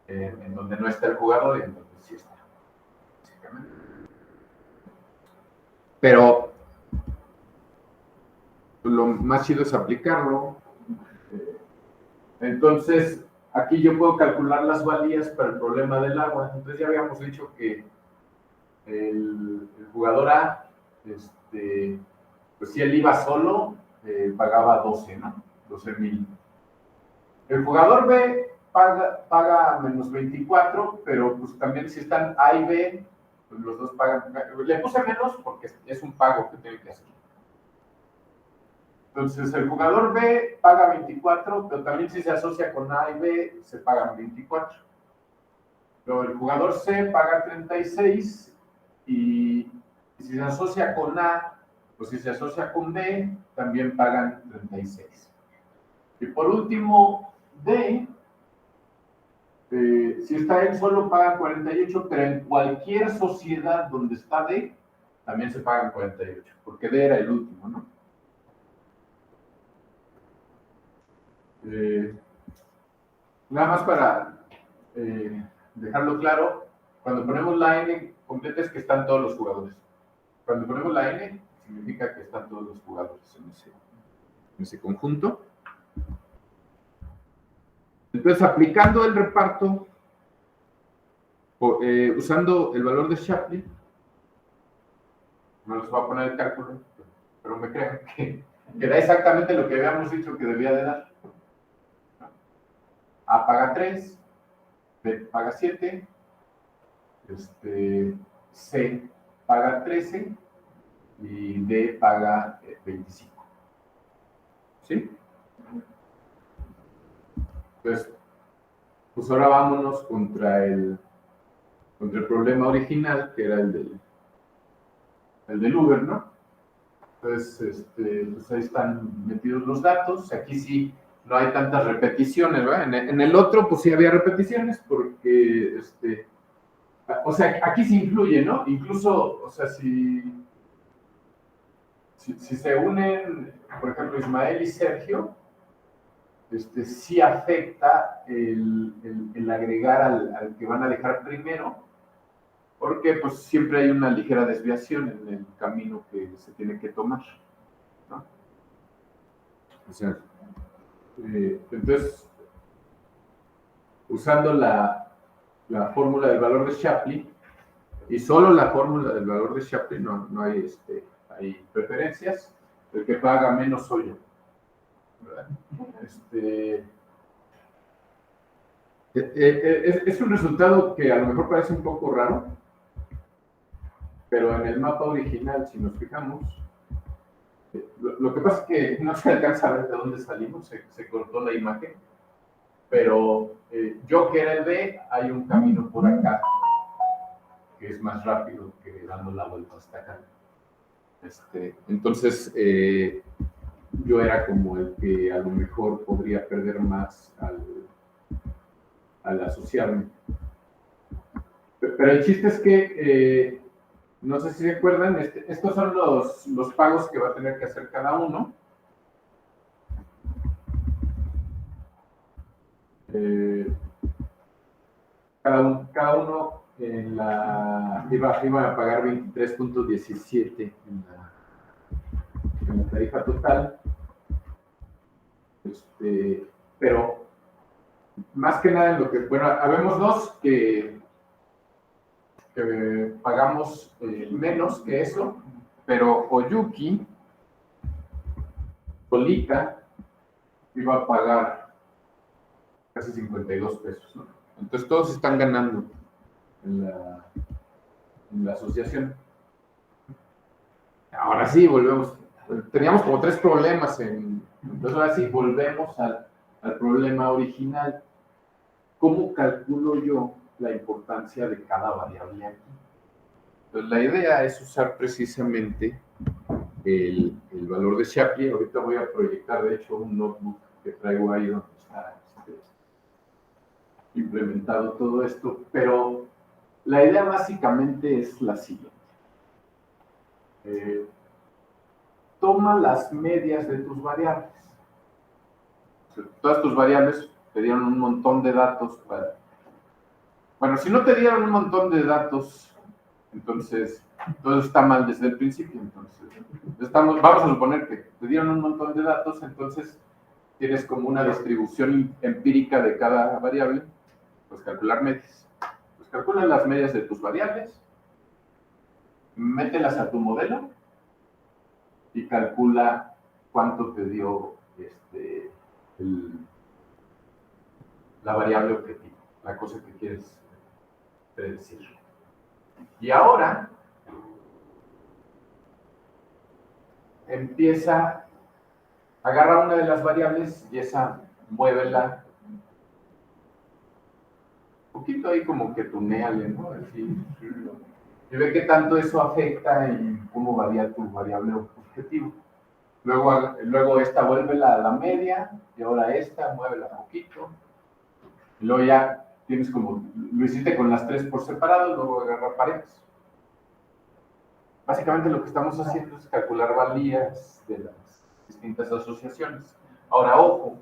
en donde no está el jugador y en donde sí está, básicamente. Pero lo más chido es aplicarlo. Entonces, aquí yo puedo calcular las valías para el problema del agua. Entonces ya habíamos dicho que el jugador A, pues si él iba solo, pagaba 12, ¿no? 12,000. El jugador B paga menos 24, pero pues también si están A y B, pues los dos pagan. Le puse menos porque es un pago que tiene que hacer. Entonces el jugador B paga 24, pero también si se asocia con A y B, se pagan 24. Pero el jugador C paga 36 y si se asocia con A, pues si se asocia con B, también pagan 36. Y por último, D, si está él solo paga 48, pero en cualquier sociedad donde está D, también se pagan 48, porque D era el último, ¿no? Nada más para dejarlo claro, cuando ponemos la N completa es que están todos los jugadores. Cuando ponemos la N, significa que están todos los jugadores en ese conjunto. Entonces, aplicando el reparto, usando el valor de Shapley, no les voy a poner el cálculo, pero me crean que da exactamente lo que habíamos dicho que debía de dar. A paga 3, B paga 7, C paga 13 y D paga 25. ¿Sí? Entonces, pues ahora vámonos contra el problema original, que era el del Uber, ¿no? Entonces, pues ahí están metidos los datos. Aquí sí no hay tantas repeticiones, ¿verdad? En el otro, pues sí había repeticiones, porque, o sea, aquí sí influye, ¿no? Incluso, o sea, si se unen, por ejemplo, Ismael y Sergio, sí afecta el agregar al que van a dejar primero, porque pues siempre hay una ligera desviación en el camino que se tiene que tomar, ¿no? O sea, entonces, usando la fórmula del valor de Shapley, y solo la fórmula del valor de Shapley, no hay, hay preferencias, el que paga menos soy yo, ¿verdad? Es un resultado que a lo mejor parece un poco raro, pero en el mapa original, si nos fijamos, lo que pasa es que no se alcanza a ver de dónde salimos, se cortó la imagen, pero yo que era el B, hay un camino por acá que es más rápido que dando la vuelta hasta acá. Entonces, yo era como el que a lo mejor podría perder más al asociarme. Pero el chiste es que, no sé si se acuerdan, estos son los pagos que va a tener que hacer cada uno. Cada uno iba a pagar 23.17 en la tarifa total. Pero más que nada en lo que, bueno, habemos dos que pagamos menos que eso, pero Oyuki solita iba a pagar casi 52 pesos, ¿no? Entonces todos están ganando en la asociación. Ahora sí, volvemos. Teníamos como 3 problemas. Entonces ahora sí, volvemos al problema original. ¿Cómo calculo yo la importancia de cada variable aquí? Entonces la idea es usar precisamente el valor de Shapley. Ahorita voy a proyectar, de hecho, un notebook que traigo ahí donde está implementado todo esto, pero la idea básicamente es la siguiente. Toma las medias de tus variables. Todas tus variables te dieron un montón de datos Bueno, si no te dieron un montón de datos, entonces todo está mal desde el principio. Entonces, vamos a suponer que te dieron un montón de datos, entonces tienes como una distribución empírica de cada variable. Pues calcular medias. Pues calcula las medias de tus variables, mételas a tu modelo y calcula cuánto te dio la variable objetivo, la cosa que quieres predecir. Y ahora agarra una de las variables y esa muévela poquito ahí, como que tuneale, ¿no? Así, y ve qué tanto eso afecta y cómo varía tu variable objetivo. Luego esta vuélvela a la media, y ahora esta, muévela poquito. Y luego ya tienes como, lo hiciste con las 3 por separado, luego agarra parejas. Básicamente lo que estamos haciendo es calcular valías de las distintas asociaciones. Ahora, ojo,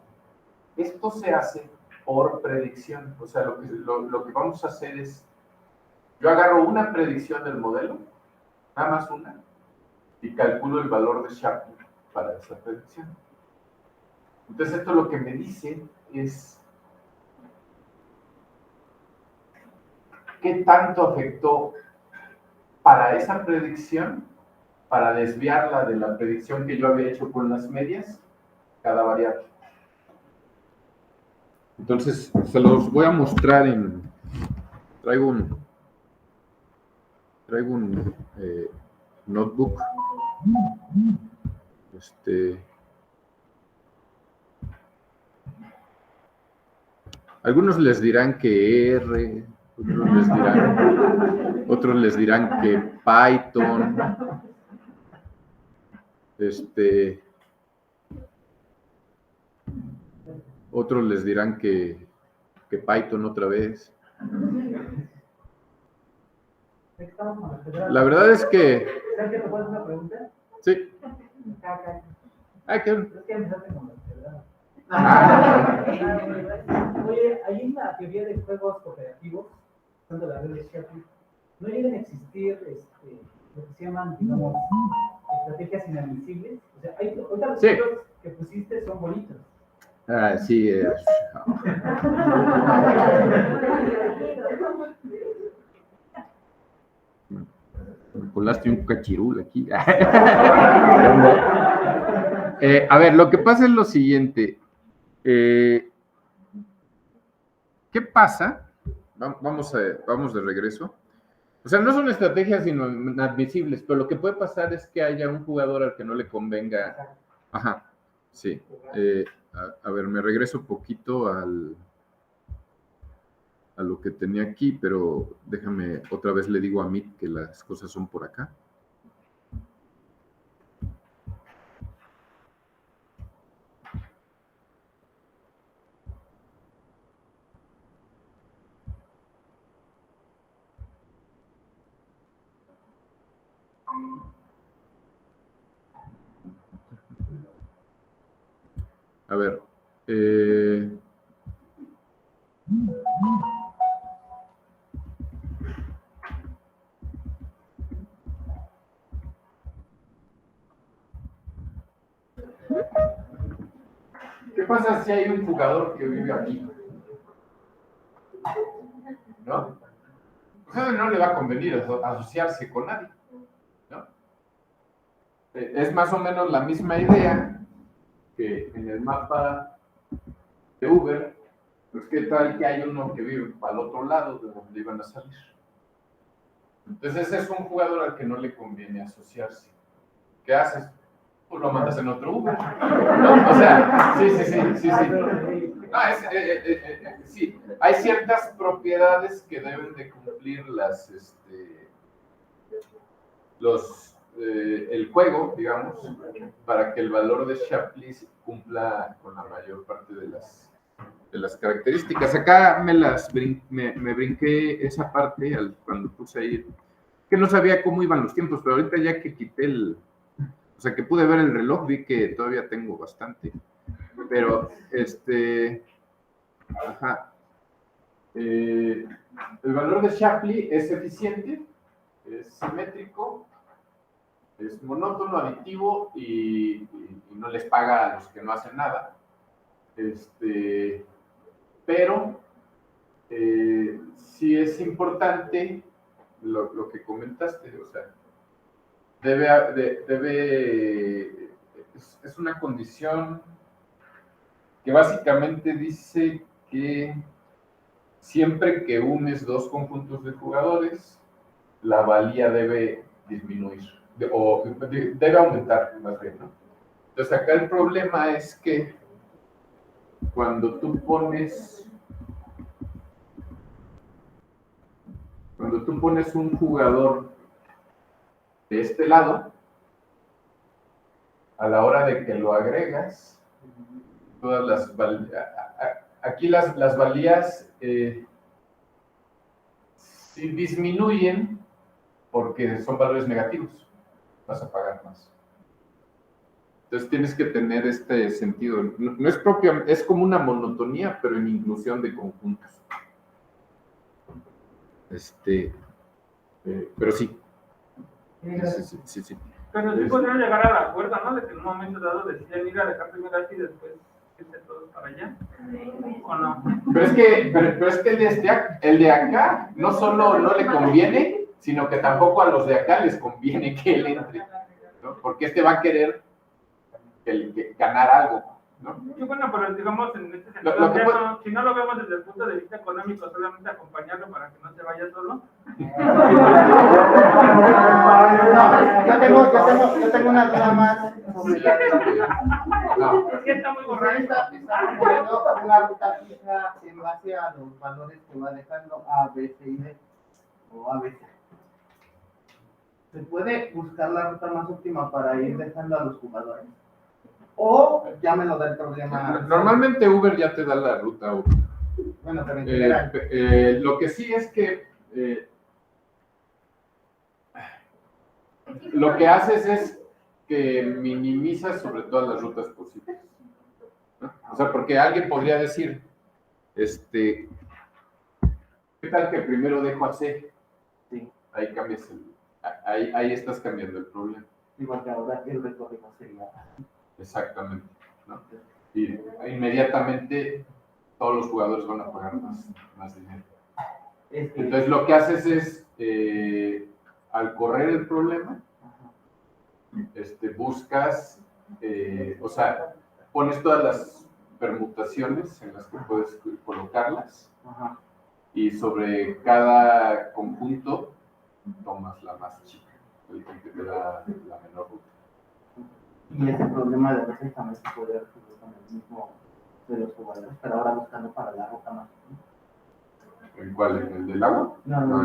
esto se hace por predicción. O sea, lo que vamos a hacer es, yo agarro una predicción del modelo, nada más una, y calculo el valor de Shapley para esa predicción. Entonces esto lo que me dice es qué tanto afectó para esa predicción, para desviarla de la predicción que yo había hecho con las medias, cada variable. Entonces, se los voy a mostrar traigo un notebook. Algunos les dirán que R, otros les dirán que Python, otros les dirán que Python otra vez. La verdad es que... ¿Sabes que te puedo hacer una pregunta? Sí. ¿Qué? Oye, hay una teoría de juegos cooperativos, usando la red de Shapley. ¿No llegan a existir lo que se llaman, digamos, estrategias inadmisibles? O sea, ahorita los juegos que pusiste son bonitos. Sí. Me colaste un cachirul aquí. A ver, lo que pasa es lo siguiente. ¿Qué pasa? Vamos de regreso. O sea, no son estrategias inadmisibles, pero lo que puede pasar es que haya un jugador al que no le convenga. Ajá, sí. A ver, me regreso un poquito al a lo que tenía aquí, pero déjame, otra vez le digo a Mit que las cosas son por acá. A ver, ¿qué pasa si hay un jugador que vive aquí? ¿No? Pues a él no le va a convenir asociarse con nadie, ¿no? Es más o menos la misma idea que en el mapa de Uber, pues qué tal que hay uno que vive para el otro lado de donde iban a salir. Entonces ese es un jugador al que no le conviene asociarse. ¿Qué haces? Pues lo mandas en otro Uber. ¿No? O sea, sí. No, sí, hay ciertas propiedades que deben de cumplir el juego, digamos, para que el valor de Shapley cumpla con la mayor parte de las características. Acá me brinqué esa parte cuando puse ahí, que no sabía cómo iban los tiempos, pero ahorita ya que quité o sea, que pude ver el reloj, vi que todavía tengo bastante. Pero, ajá. El valor de Shapley es eficiente, es simétrico, es monótono, aditivo y no les paga a los que no hacen nada. Pero sí es importante lo que comentaste, o sea, es una condición que básicamente dice que siempre que unes dos conjuntos de jugadores, la valía debe disminuir, o debe aumentar, más bien, ¿no? Entonces acá el problema es que cuando tú pones un jugador de este lado, a la hora de que lo agregas, todas aquí las valías sí disminuyen porque son valores negativos, vas a pagar más. Entonces tienes que tener este sentido. No es propio, es como una monotonía, pero en inclusión de conjuntos. Pero sí. Sí. Pero sí podrían llegar al acuerdo, ¿no? De que en un momento dado decían ir a dejar primero así y después irse todos para allá. ¿O no? Pero es que el de acá no solo no le conviene, sino que tampoco a los de acá les conviene que él entre, ¿no? Porque va a querer ganar algo, ¿no? Sí, bueno, pero digamos en este sentido, si no lo vemos desde el punto de vista económico, solamente acompañarlo para que no se vaya solo. Yo tengo una duda más sobre No. Es que está muy borrado. Está poniendo una ruta fija en base a los valores que va dejando A, B, C y D, o A, B, C. ¿Se puede buscar la ruta más óptima para ir dejando a los jugadores? O ya me lo da el problema. Normalmente Uber ya te da la ruta. Bueno, pero en general. Lo que sí es que lo que haces es que minimizas sobre todas las rutas posibles, ¿no? O sea, porque alguien podría decir, ¿qué tal que primero dejo a C? Sí. Ahí cambias ahí estás cambiando el problema. Igual que ahora el recorrido sería. Exactamente, ¿no? Y inmediatamente todos los jugadores van a pagar más dinero. Entonces lo que haces es, al correr el problema, buscas, o sea, pones todas las permutaciones en las que puedes colocarlas. Ajá. Y sobre cada conjunto tomas la más chica, el que te da la menor ruta. Y ese problema de veces también se puede resolver con el mismo de los jugadores, pero ahora buscando para la ruta más. ¿En cuál? ¿En el del agua? No, No,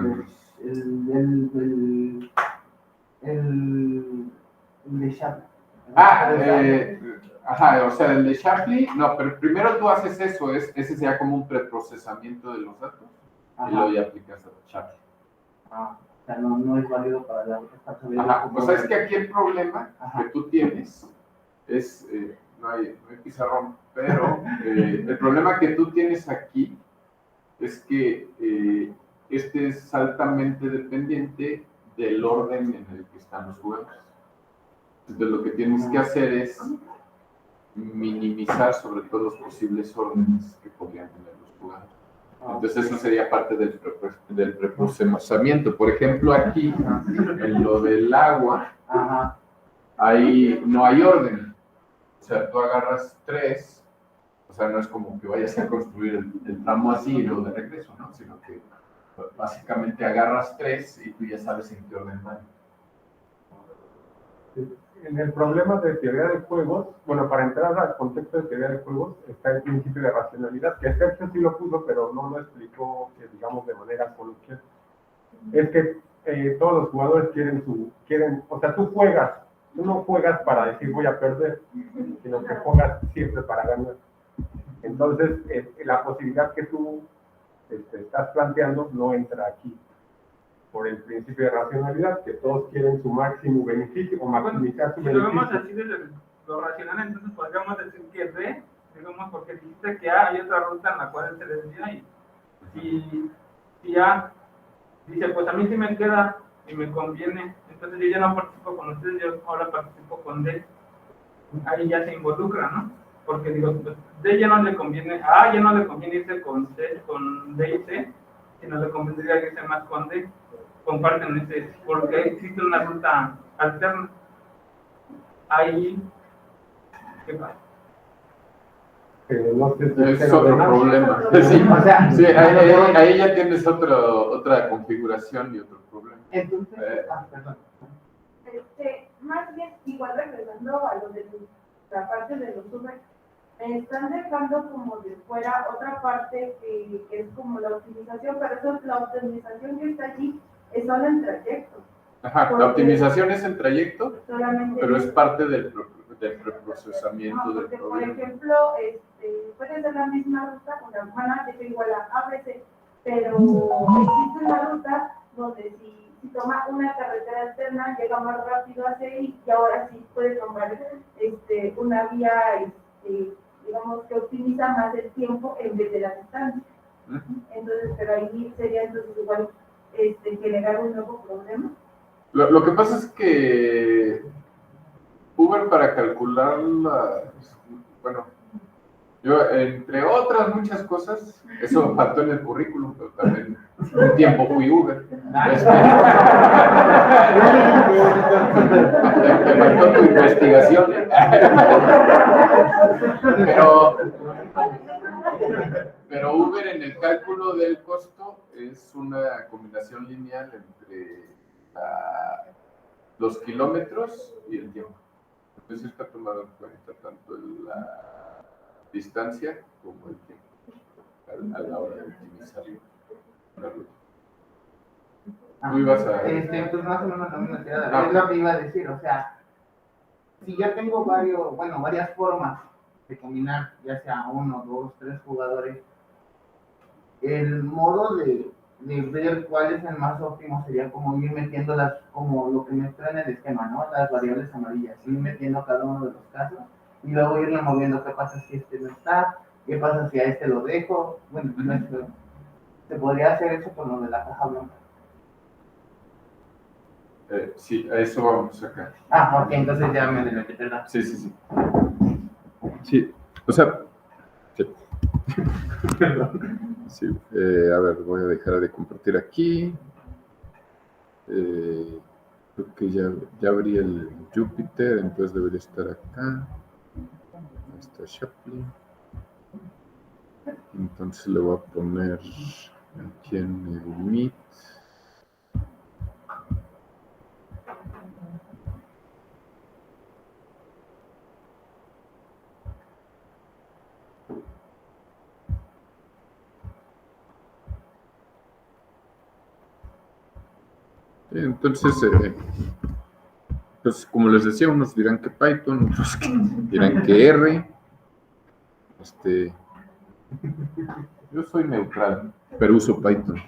el de Sharp. Ajá, o sea, el de Shapley, no, pero primero tú haces eso, ese sería como un preprocesamiento de los datos, y luego ya aplicas a Shapley. O sea, no es válido para la otra parte. Ajá, o sea, es que aquí el problema Ajá. que tú tienes es, no hay pizarrón, pero el problema que tú tienes aquí es que este es altamente dependiente del orden en el que están los jugadores. Entonces lo que tienes que hacer es minimizar sobre todo los posibles órdenes que podrían tener los jugadores. Entonces eso sería parte del preprocesamiento. Por ejemplo, aquí, en lo del agua, ahí no hay orden. O sea, tú agarras 3, o sea, no es como que vayas a construir el tramo así y luego de regreso, ¿no? Sino que básicamente agarras 3 y tú ya sabes en qué orden van. En el problema de teoría de juegos, bueno, para entrar al contexto de teoría de juegos, está el principio de racionalidad, que Sergio sí lo puso, pero no lo explicó, digamos, de manera coloquial. Es que todos los jugadores quieren, o sea, tú no juegas para decir voy a perder, sino que juegas siempre para ganar. Entonces, la posibilidad que tú estás planteando no entra aquí, por el principio de racionalidad, que todos quieren su máximo beneficio o maximizar su Si lo beneficio. vemos así desde lo racional, entonces podríamos decir que B, digamos, porque dijiste que A hay otra ruta en la cual se desvía y A dice, pues a mí sí me queda y me conviene, entonces yo ya no participo con ustedes, yo ahora participo con D. Ahí ya se involucra, ¿no? Porque digo, pues, D ya no le conviene, a A ya no le conviene irse con D y C, sino le convendría irse más con D. Comparten ese, porque existe una ruta alterna. Ahí, ¿qué pasa? No sé si Es otro problema. Sí, O sea, sí, ahí ya tienes otra configuración y otro problema. Entonces, perdón. Más bien, igual regresando a lo de la parte de los Uber, están dejando como de fuera otra parte que es como la optimización, pero eso, la optimización que está allí es solo en trayecto. Ajá, la optimización es el trayecto, Solamente pero es parte del preprocesamiento del porque, por problema. ejemplo, puede ser la misma ruta, una van a igual a ABC, pero existe una ruta donde si toma una carretera alterna llega más rápido a CI y ahora sí puede tomar una vía, digamos, que optimiza más el tiempo en vez de la distancia. Entonces, pero ahí sería entonces igual generar un nuevo problema. Lo que pasa es que Uber para calcular bueno, yo entre otras muchas cosas, eso faltó en el currículum, pero también un tiempo fui Uber. Te faltó tu investigación. Pero Uber en el cálculo del costo es una combinación lineal entre los kilómetros y el tiempo. Entonces está tomado en cuenta tanto la distancia como el tiempo a la hora de optimizar la ruta. Tú ibas a... Pues más o menos la misma tirada. Es lo que iba a decir, o sea, si yo tengo varias formas de combinar, ya sea 1, 2, 3 jugadores, el modo de ver cuál es el más óptimo sería como ir metiendo como lo que me trae en el esquema, ¿no? Las variables amarillas, ir metiendo cada uno de los casos y luego irle moviendo qué pasa si no está, qué pasa si a lo dejo. Bueno, se podría hacer eso con lo de la caja blanca. Sí, a eso vamos acá. Ok, entonces ya me debe ¿verdad? Sí. Sí, o sea, sí. Sí, a ver, voy a dejar de compartir aquí. Creo que ya abrí el Jupyter, entonces debería estar acá. Ahí está Shapley. Entonces le voy a poner aquí en el Meet. Entonces, pues como les decía, unos dirán que Python, otros dirán que R. Yo soy neutral, pero uso Python.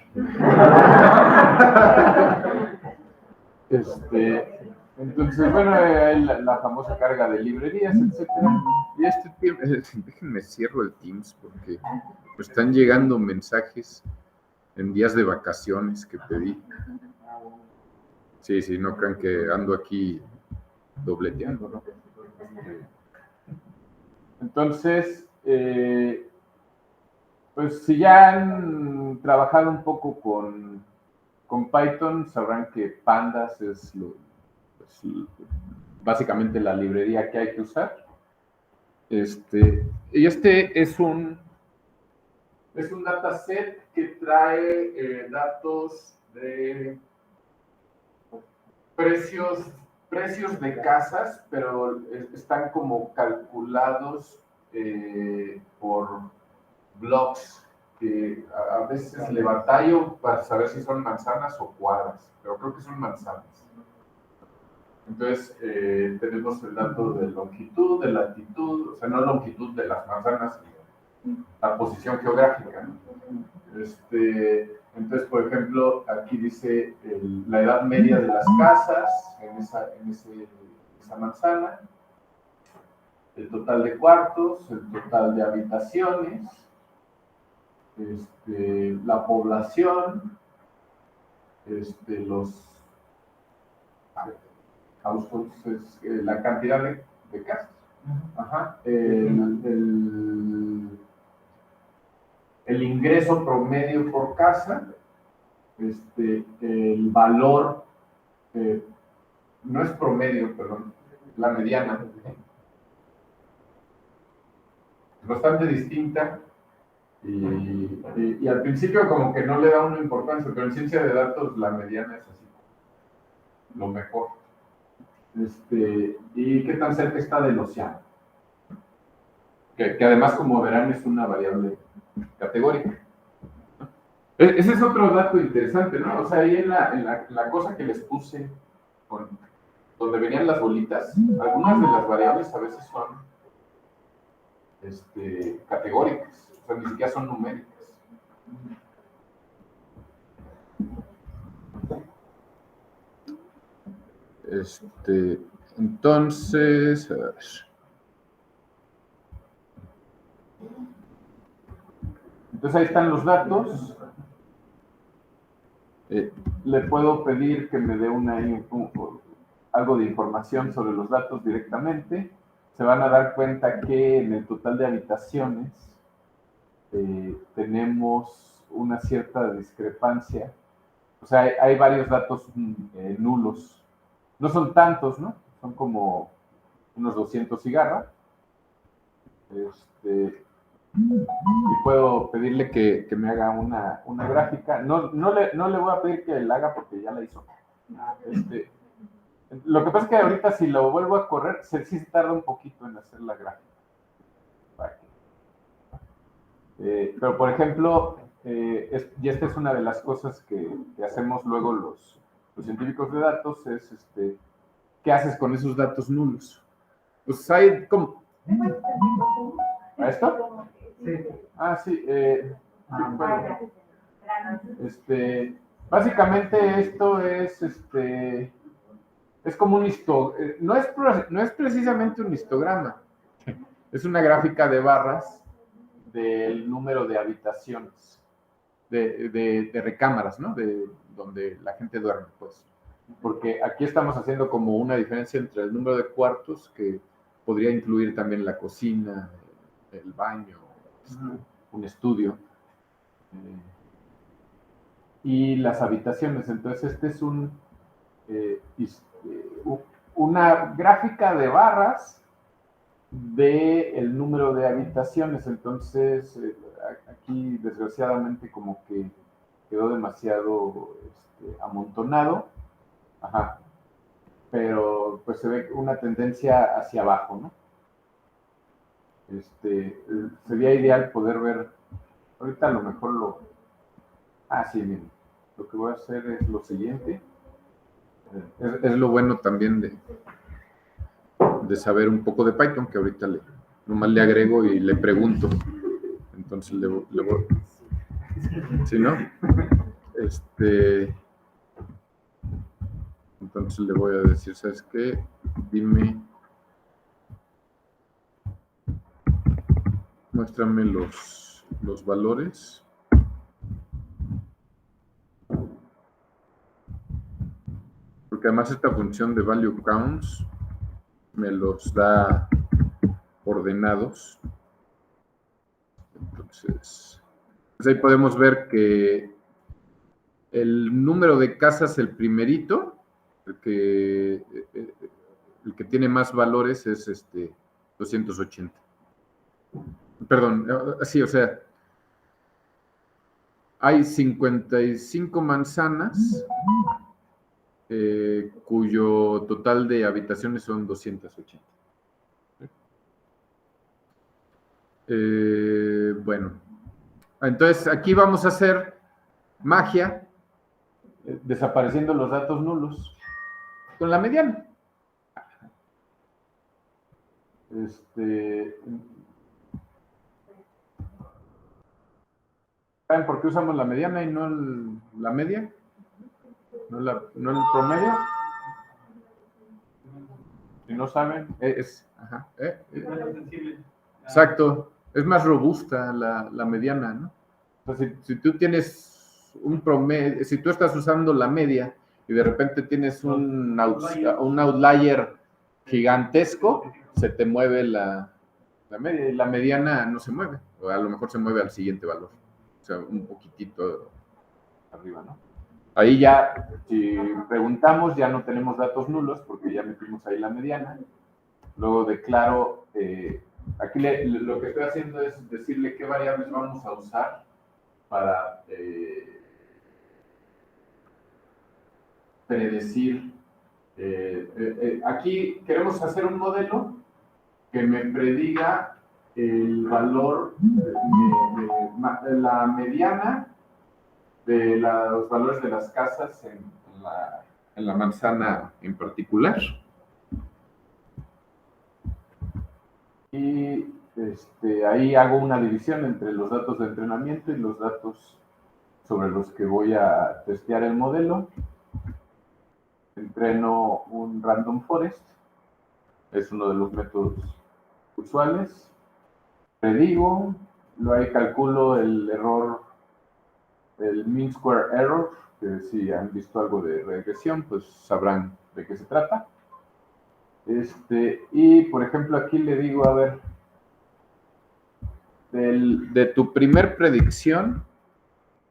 Entonces, bueno, hay la famosa carga de librerías, etcétera. Y déjenme cierro el Teams porque me están llegando mensajes en días de vacaciones que pedí. Sí, no crean que ando aquí dobleteando, ¿no? Entonces, pues si ya han trabajado un poco con Python, sabrán que Pandas es básicamente la librería que hay que usar. Y es un dataset que trae datos de precios de casas, pero están como calculados por blocks, que a veces le batallo para saber si son manzanas o cuadras, pero creo que son manzanas. Entonces, tenemos el dato de longitud, de latitud, o sea, no longitud de las manzanas, sino la posición geográfica, ¿no? Entonces, por ejemplo, aquí dice la edad media de las casas en esa manzana, el total de cuartos, el total de habitaciones, la población, los households, la cantidad de casas. Ajá. El ingreso promedio por casa, el valor, no es promedio, perdón, la mediana. Es bastante distinta y al principio como que no le da una importancia, pero en ciencia de datos la mediana es así, lo mejor. ¿Y qué tan cerca está del océano? Que además, como verán, es una variable categórica. Ese es otro dato interesante, ¿no? O sea, ahí en la cosa que les puse, donde venían las bolitas, algunas de las variables a veces son categóricas, o sea, ni siquiera son numéricas. Entonces, a ver. Entonces ahí están los datos. Le puedo pedir que me dé algo de información sobre los datos directamente. Se van a dar cuenta que en el total de habitaciones tenemos una cierta discrepancia. O sea, hay varios datos nulos. No son tantos, ¿no? Son como unos 200 y garra. Y puedo pedirle que me haga una gráfica. No le voy a pedir que la haga porque ya la hizo. Lo que pasa es que ahorita si lo vuelvo a correr, sí se tarda un poquito en hacer la gráfica. Pero por ejemplo, y esta es una de las cosas que hacemos luego los científicos de datos, es ¿qué haces con esos datos nulos? Pues hay como... ¿A esto? Sí. Ah, sí. Básicamente esto es como un no es precisamente un histograma, es una gráfica de barras del número de habitaciones, de recámaras, ¿no? De donde la gente duerme, pues. Porque aquí estamos haciendo como una diferencia entre el número de cuartos, que podría incluir también la cocina, el baño, un estudio, y las habitaciones. Entonces, es una gráfica de barras del número de habitaciones. Entonces, aquí desgraciadamente como que quedó demasiado amontonado. Ajá. Pero pues se ve una tendencia hacia abajo, ¿no? Sería ideal poder ver, ahorita a lo mejor sí, miren, lo que voy a hacer es lo siguiente. Es lo bueno también de saber un poco de Python, que ahorita nomás le agrego y le pregunto. Entonces le voy. ¿Sí, no? Entonces le voy a decir, ¿sabes qué? Dime, muéstrame los valores. Porque además esta función de value counts me los da ordenados. Entonces, pues ahí podemos ver que el número de casas, el primerito, el que tiene más valores es 280. Perdón, sí, o sea, hay 55 manzanas cuyo total de habitaciones son 280. Bueno, entonces aquí vamos a hacer magia, desapareciendo los datos nulos con la mediana. ¿Saben por qué usamos la mediana y no la media? ¿No el promedio? Si no saben, ajá, exacto, es más robusta la mediana, ¿no? Entonces, si tú tienes un promedio, si tú estás usando la media y de repente tienes un outlier gigantesco, se te mueve la media, y la mediana no se mueve, o a lo mejor se mueve al siguiente valor, o sea, un poquitito arriba, ¿no? Ahí ya, si preguntamos, ya no tenemos datos nulos porque ya metimos ahí la mediana. Luego declaro, aquí lo que estoy haciendo es decirle qué variables vamos a usar para predecir. Aquí queremos hacer un modelo que me prediga el valor de la mediana de los valores de las casas en la manzana en particular. Y ahí hago una división entre los datos de entrenamiento y los datos sobre los que voy a testear el modelo. Entreno un random forest, es uno de los métodos usuales. Predigo, luego ahí calculo el error, el mean square error, que si han visto algo de regresión, pues sabrán de qué se trata. Y por ejemplo aquí le digo, a ver, de tu primer predicción,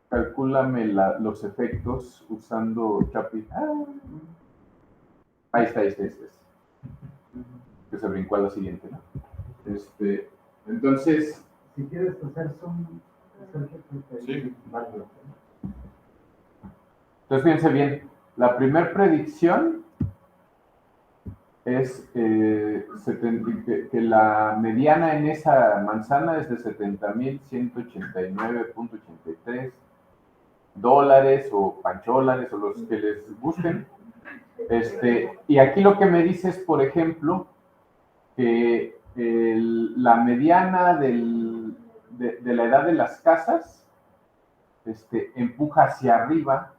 calcúlame los efectos usando Chaplin. Ahí está. Que se brincó a la siguiente, ¿no? Entonces, si quieres hacer zoom, sí. Entonces, fíjense bien, la primera predicción es que la mediana en esa manzana es de 70,189.83 dólares o pancholares o los que les gusten. Y aquí lo que me dice es, por ejemplo, que la mediana de la edad de las casas empuja hacia arriba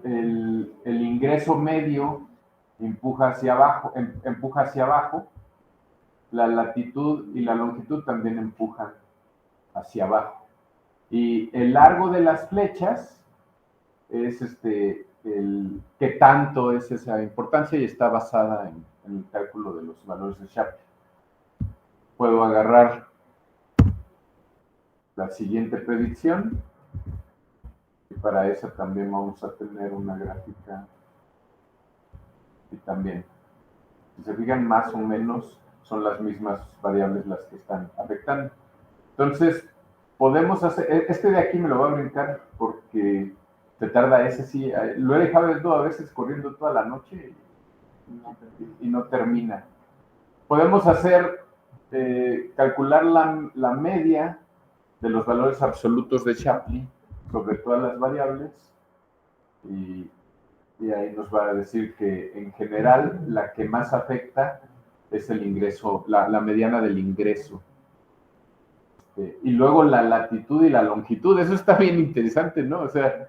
el ingreso medio empuja hacia abajo, la latitud y la longitud también empujan hacia abajo. Y el largo de las flechas es qué tanto es esa importancia y está basada en el cálculo de los valores de Shapley. Puedo agarrar la siguiente predicción y para esa también vamos a tener una gráfica y también, si se fijan, más o menos son las mismas variables las que están afectando. Entonces, podemos hacer, de aquí me lo voy a brincar porque se tarda ese sí, lo he dejado a veces corriendo toda la noche y no termina. Podemos hacer, calcular la media de los valores absolutos de Shapley sobre todas las variables y ahí nos va a decir que en general la que más afecta es el ingreso, la mediana del ingreso. Y luego la latitud y la longitud, eso está bien interesante, ¿no? O sea,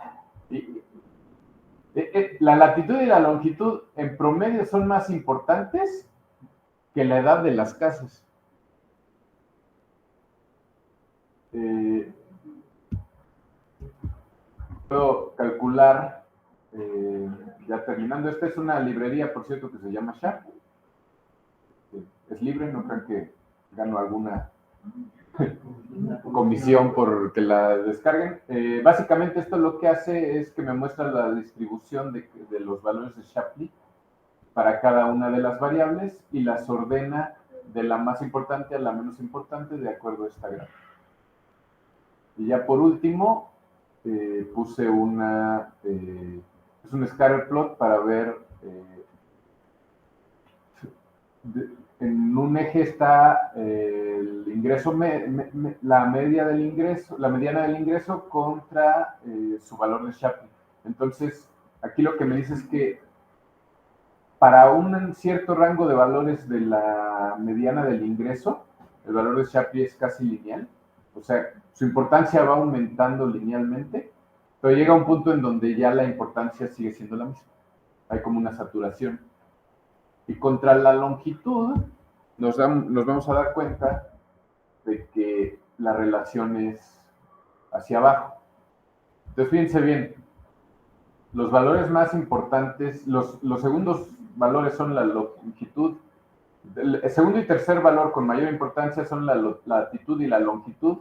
la latitud y la longitud en promedio son más importantes que la edad de las casas. Puedo calcular, ya terminando, esta es una librería, por cierto, que se llama Sharp. Es libre, no crean que gano alguna comisión por que la descarguen. Básicamente esto lo que hace es que me muestra la distribución de los valores de Shapley para cada una de las variables y las ordena de la más importante a la menos importante de acuerdo a esta gráfica. Y ya por último, puse es un scatter plot para ver, en un eje está el ingreso, la media del ingreso, la mediana del ingreso contra su valor de Shapley. Entonces, aquí lo que me dice es que para un cierto rango de valores de la mediana del ingreso, el valor de Shapley es casi lineal. O sea, su importancia va aumentando linealmente, pero llega a un punto en donde ya la importancia sigue siendo la misma. Hay como una saturación. Y contra la longitud nos vamos a dar cuenta de que la relación es hacia abajo. Entonces, fíjense bien, los valores más importantes, los segundos valores son la longitud. El segundo y tercer valor con mayor importancia son la latitud y la longitud,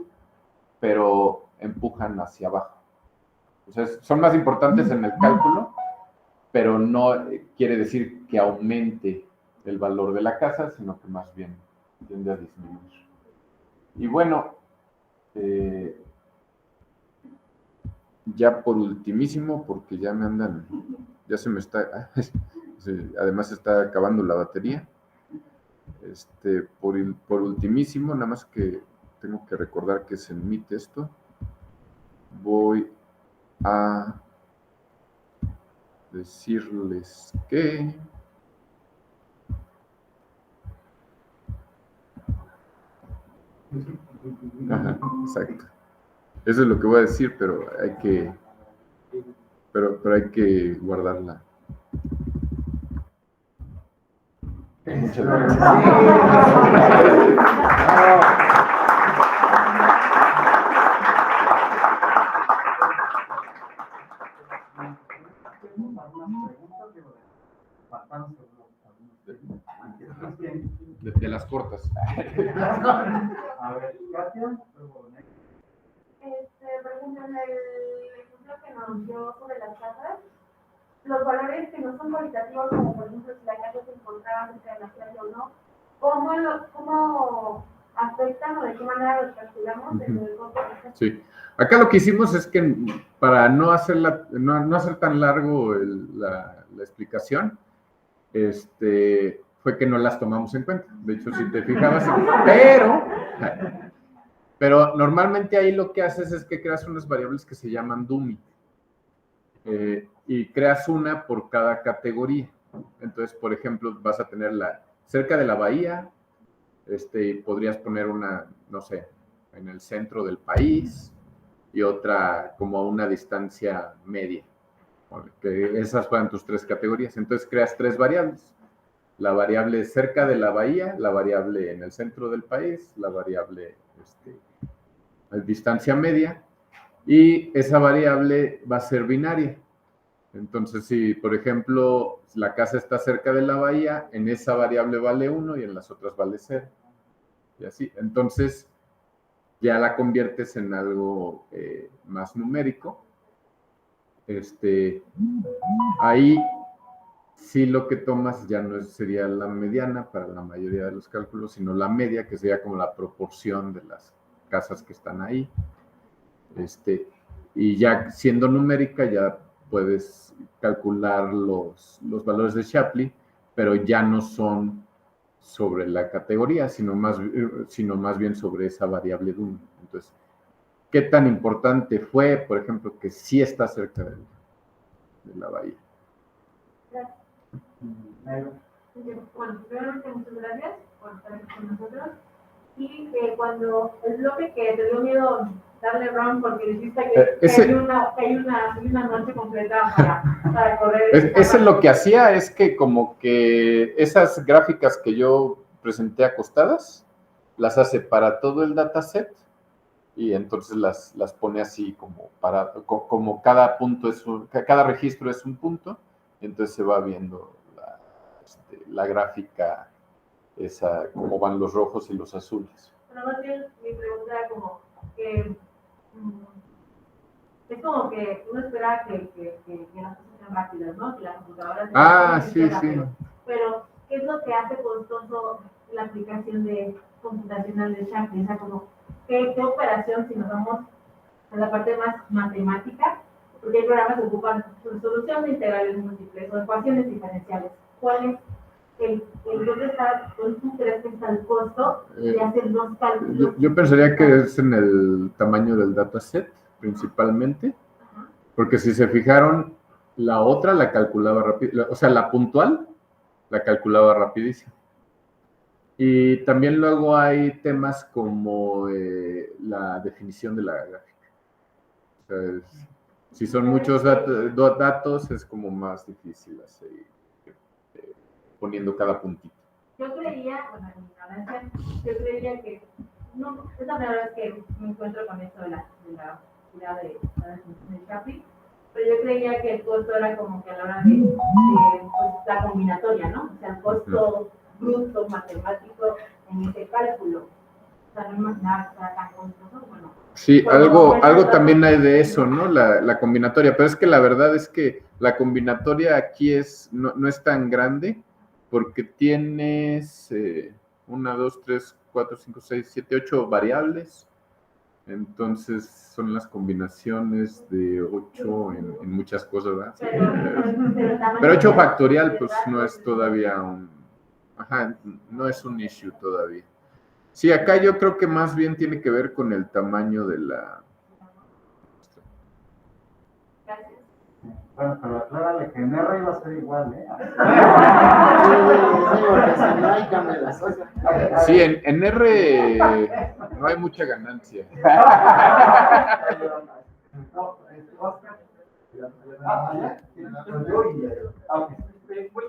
pero empujan hacia abajo. O sea, son más importantes en el cálculo, pero no quiere decir que aumente el valor de la casa, sino que más bien tiende a disminuir. Y bueno, ya por ultimísimo, porque ya me andan, ya se me está, además está acabando la batería. Por ultimísimo, nada más que tengo que recordar que es en mi texto, voy a decirles que ajá, exacto. Eso es lo que voy a decir, pero hay que guardarla. Muchas gracias. De las cortas. A ver, Katia. Por ejemplo, en el ejemplo que nos dio sobre las casas, los valores que no son cualitativos, como por ejemplo si la casa se encontraba cerca de la playa o no, ¿cómo afectan o de qué manera los calculamos en el costo? Sí. Acá lo que hicimos es que para no hacer tan largo la explicación, fue que no las tomamos en cuenta. De hecho, si te fijabas, pero normalmente ahí lo que haces es que creas unas variables que se llaman dummy. Y creas una por cada categoría. Entonces, por ejemplo, vas a tener cerca de la bahía, podrías poner una, no sé, en el centro del país y otra como a una distancia media. Que esas fueran tus tres categorías. Entonces, creas tres variables. La variable cerca de la bahía, la variable en el centro del país, la variable a distancia media, y esa variable va a ser binaria. Entonces, si, por ejemplo, la casa está cerca de la bahía, en esa variable vale 1 y en las otras vale 0. Y así. Entonces, ya la conviertes en algo más numérico. Ahí sí lo que tomas ya no sería la mediana para la mayoría de los cálculos, sino la media, que sería como la proporción de las casas que están ahí. Y ya siendo numérica, ya puedes calcular los valores de Shapley, pero ya no son sobre la categoría, sino más bien sobre esa variable dummy. Entonces, qué tan importante fue, por ejemplo, que sí está cerca de la bahía. Bueno, primeramente muchas gracias por estar aquí con nosotros. Y cuando el bloque que te dio miedo darle round porque dijiste que hay una noche completa para correr. Eso es lo que hacía, es que como que esas gráficas que yo presenté acostadas, las hace para todo el dataset y entonces las pone así como cada punto cada registro es un punto, y entonces se va viendo la gráfica esa, cómo van los rojos y los azules. Bueno, más bien mi pregunta era como que es como que uno espera que las cosas sean rápidas, ¿no? Que la computadora sí, rápido. Pero, ¿qué es lo que hace costoso la aplicación computacional de Shapley? O sea, como, ¿qué operación, si nos vamos a la parte más matemática? Porque hay programas que ocupan resolución de integrales múltiples o ecuaciones diferenciales. ¿Cuál es ¿dónde tú crees que está el costo de hacer los cálculos? Yo pensaría que es en el tamaño del dataset, principalmente, porque si se fijaron, la otra la calculaba rápido, o sea, la puntual la calculaba rapidísimo. Y también luego hay temas como la definición de la gráfica. O sea, si son muchos datos, es como más difícil hacer, poniendo cada puntito. Yo creía, bueno, en mi ignorancia, yo creía que, no, es la primera vez que me encuentro con esto de la idea de Shapley, pero yo creía que el costo era como que a la hora de pues, la combinatoria, ¿no? O sea, el costo bruto matemático en ese cálculo. O sea, no imaginaba que era tan costoso, bueno. Sí, algo también hay de eso, ¿no? La combinatoria, pero es que la verdad es que la combinatoria aquí no es tan grande, porque tienes 1, 2, 3, 4, 5, 6, 7, 8 variables. Entonces son las combinaciones de 8 en muchas cosas, ¿verdad? Sí. Pero 8 factorial, pues no es todavía no es un issue todavía. Sí, acá yo creo que más bien tiene que ver con el tamaño de la... Bueno, pero aclárale que en R iba a ser igual, ¿eh? Sí, en R no hay mucha ganancia.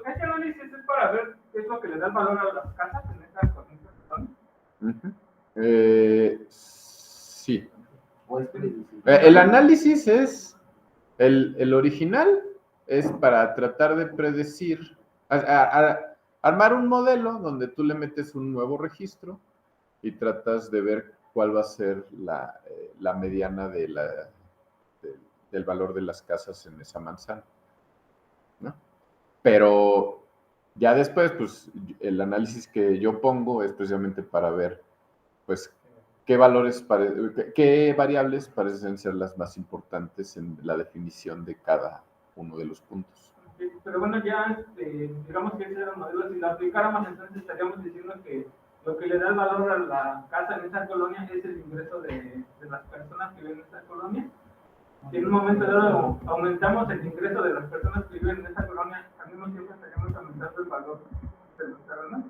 Este análisis es para ver qué es lo que le da el valor a las casas en estas condiciones. Sí. El análisis es, el original es para tratar de predecir, armar un modelo donde tú le metes un nuevo registro y tratas de ver cuál va a ser la mediana del valor de las casas en esa manzana, ¿no? Pero ya después, pues, el análisis que yo pongo es precisamente para ver, pues, qué variables parecen ser las más importantes en la definición de cada uno de los puntos. Pero bueno, ya, digamos que ese era el modelo, si lo aplicáramos, entonces estaríamos diciendo que lo que le da el valor a la casa en esa colonia es el ingreso de las personas que viven en esa colonia. Si en un momento dado aumentamos el ingreso de las personas que viven en esa colonia, al mismo tiempo estaríamos aumentando el valor de los terrenos.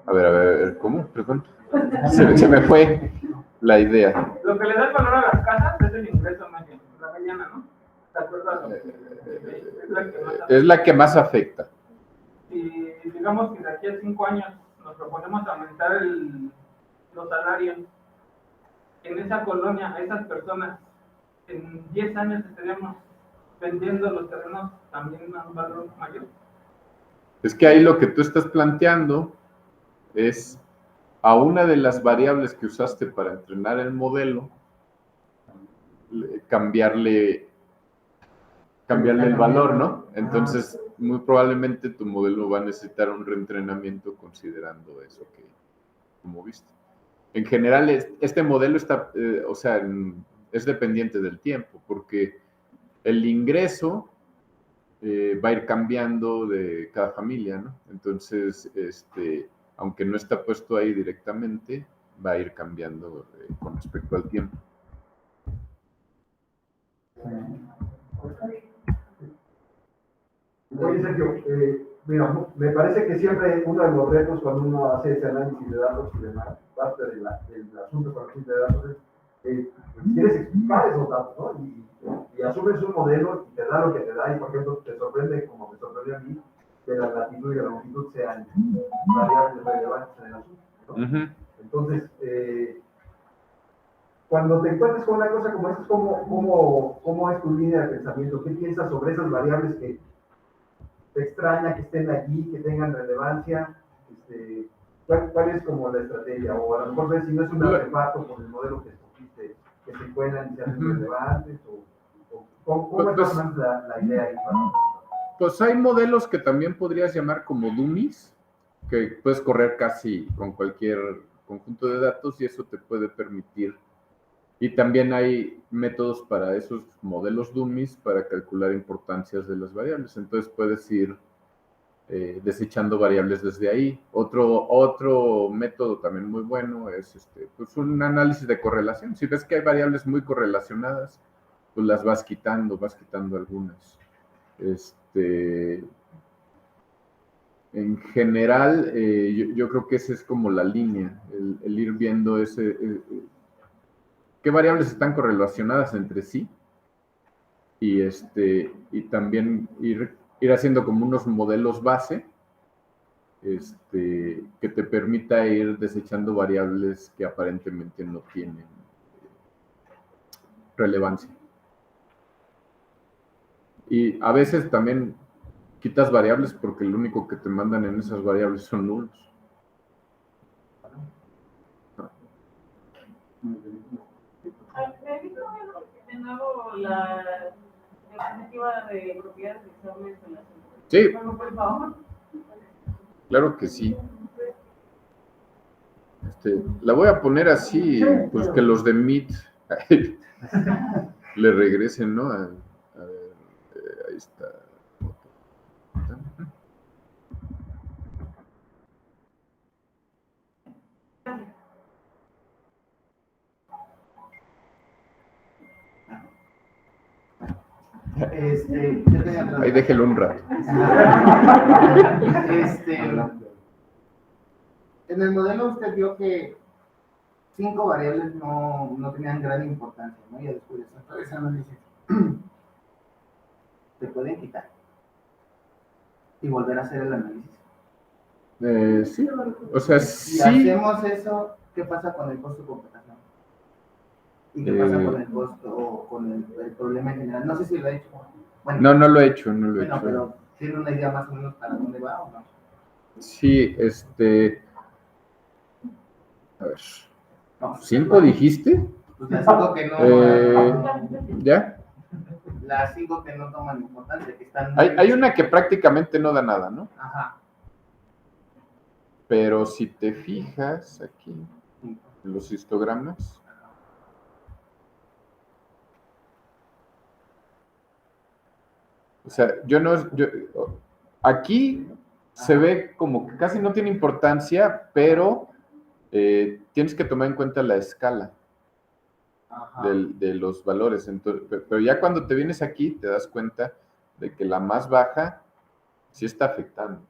A ver, ¿cómo? Perdón. Se me fue la idea. Lo que le da el valor a las casas es el ingreso medio, la mediana, ¿no? ¿De acuerdo a lo es la que más afecta. Si digamos que de aquí a 5 años nos proponemos aumentar los salarios en esa colonia, a esas personas, en 10 años estaríamos vendiendo los terrenos también a un valor mayor. Es que ahí lo que tú estás planteando es a una de las variables que usaste para entrenar el modelo, cambiarle el valor, ¿no? Entonces, muy probablemente tu modelo va a necesitar un reentrenamiento considerando eso que como viste. En general, este modelo está, es dependiente del tiempo, porque el ingreso va a ir cambiando de cada familia, ¿no? Entonces, aunque no está puesto ahí directamente, va a ir cambiando con respecto al tiempo. Oye, Sergio, mira, me parece que siempre uno de los retos cuando uno hace ese análisis de datos y demás, parte del asunto con el de datos es quieres explicar esos datos, ¿no? Y asumes un modelo y te da lo que te da, y por ejemplo, te sorprende, como me sorprendió a mí, que la latitud y la longitud sean variables relevantes en el asunto, ¿no? Uh-huh. Entonces, cuando te encuentres con una cosa como esta, ¿cómo es tu línea de pensamiento? ¿Qué piensas sobre esas variables que te extraña que estén allí, que tengan relevancia? ¿Cuál es como la estrategia? O a lo mejor ver si no es un artefacto por el modelo que escogiste, que se cuelan y se hacen relevantes, o ¿cómo es más o menos la idea ahí? Pues hay modelos que también podrías llamar como dummies, que puedes correr casi con cualquier conjunto de datos y eso te puede permitir. Y también hay métodos para esos modelos dummies para calcular importancias de las variables. Entonces puedes ir desechando variables desde ahí. Otro método también muy bueno es pues un análisis de correlación. Si ves que hay variables muy correlacionadas, pues las vas quitando algunas. En general, yo creo que esa es como la línea, el ir viendo qué variables están correlacionadas entre sí y también ir haciendo como unos modelos base que te permita ir desechando variables que aparentemente no tienen relevancia. Y a veces también quitas variables porque lo único que te mandan en esas variables son nulos. De nuevo la diapositiva de propiedades de exámenes en la Sí, por favor. claro que sí. La voy a poner así, pues que los de Meet le regresen, ¿no? A ver, ahí está. Ahí déjelo un rato. En el modelo usted vio que 5 variables no tenían gran importancia, ¿no? Ya después de ese análisis se pueden quitar y volver a hacer el análisis. Sí, o sea, Si sí. hacemos eso, ¿qué pasa con el costo de completación? ¿Y qué pasa con el costo o con el problema en general? No sé si lo he hecho. Bueno, No lo he hecho, bueno, pero ¿tiene una idea más o menos para dónde va o no? Sí, a ver. No, 5 dijiste. Pues las 5 que no. ¿Ya? Las 5 que no toman importancia, que están. Hay una que prácticamente no da nada, ¿no? Ajá. Pero si te fijas aquí en los histogramas, o sea, aquí se ve como que casi no tiene importancia, pero tienes que tomar en cuenta la escala de los valores. Entonces, pero ya cuando te vienes aquí te das cuenta de que la más baja sí está afectando.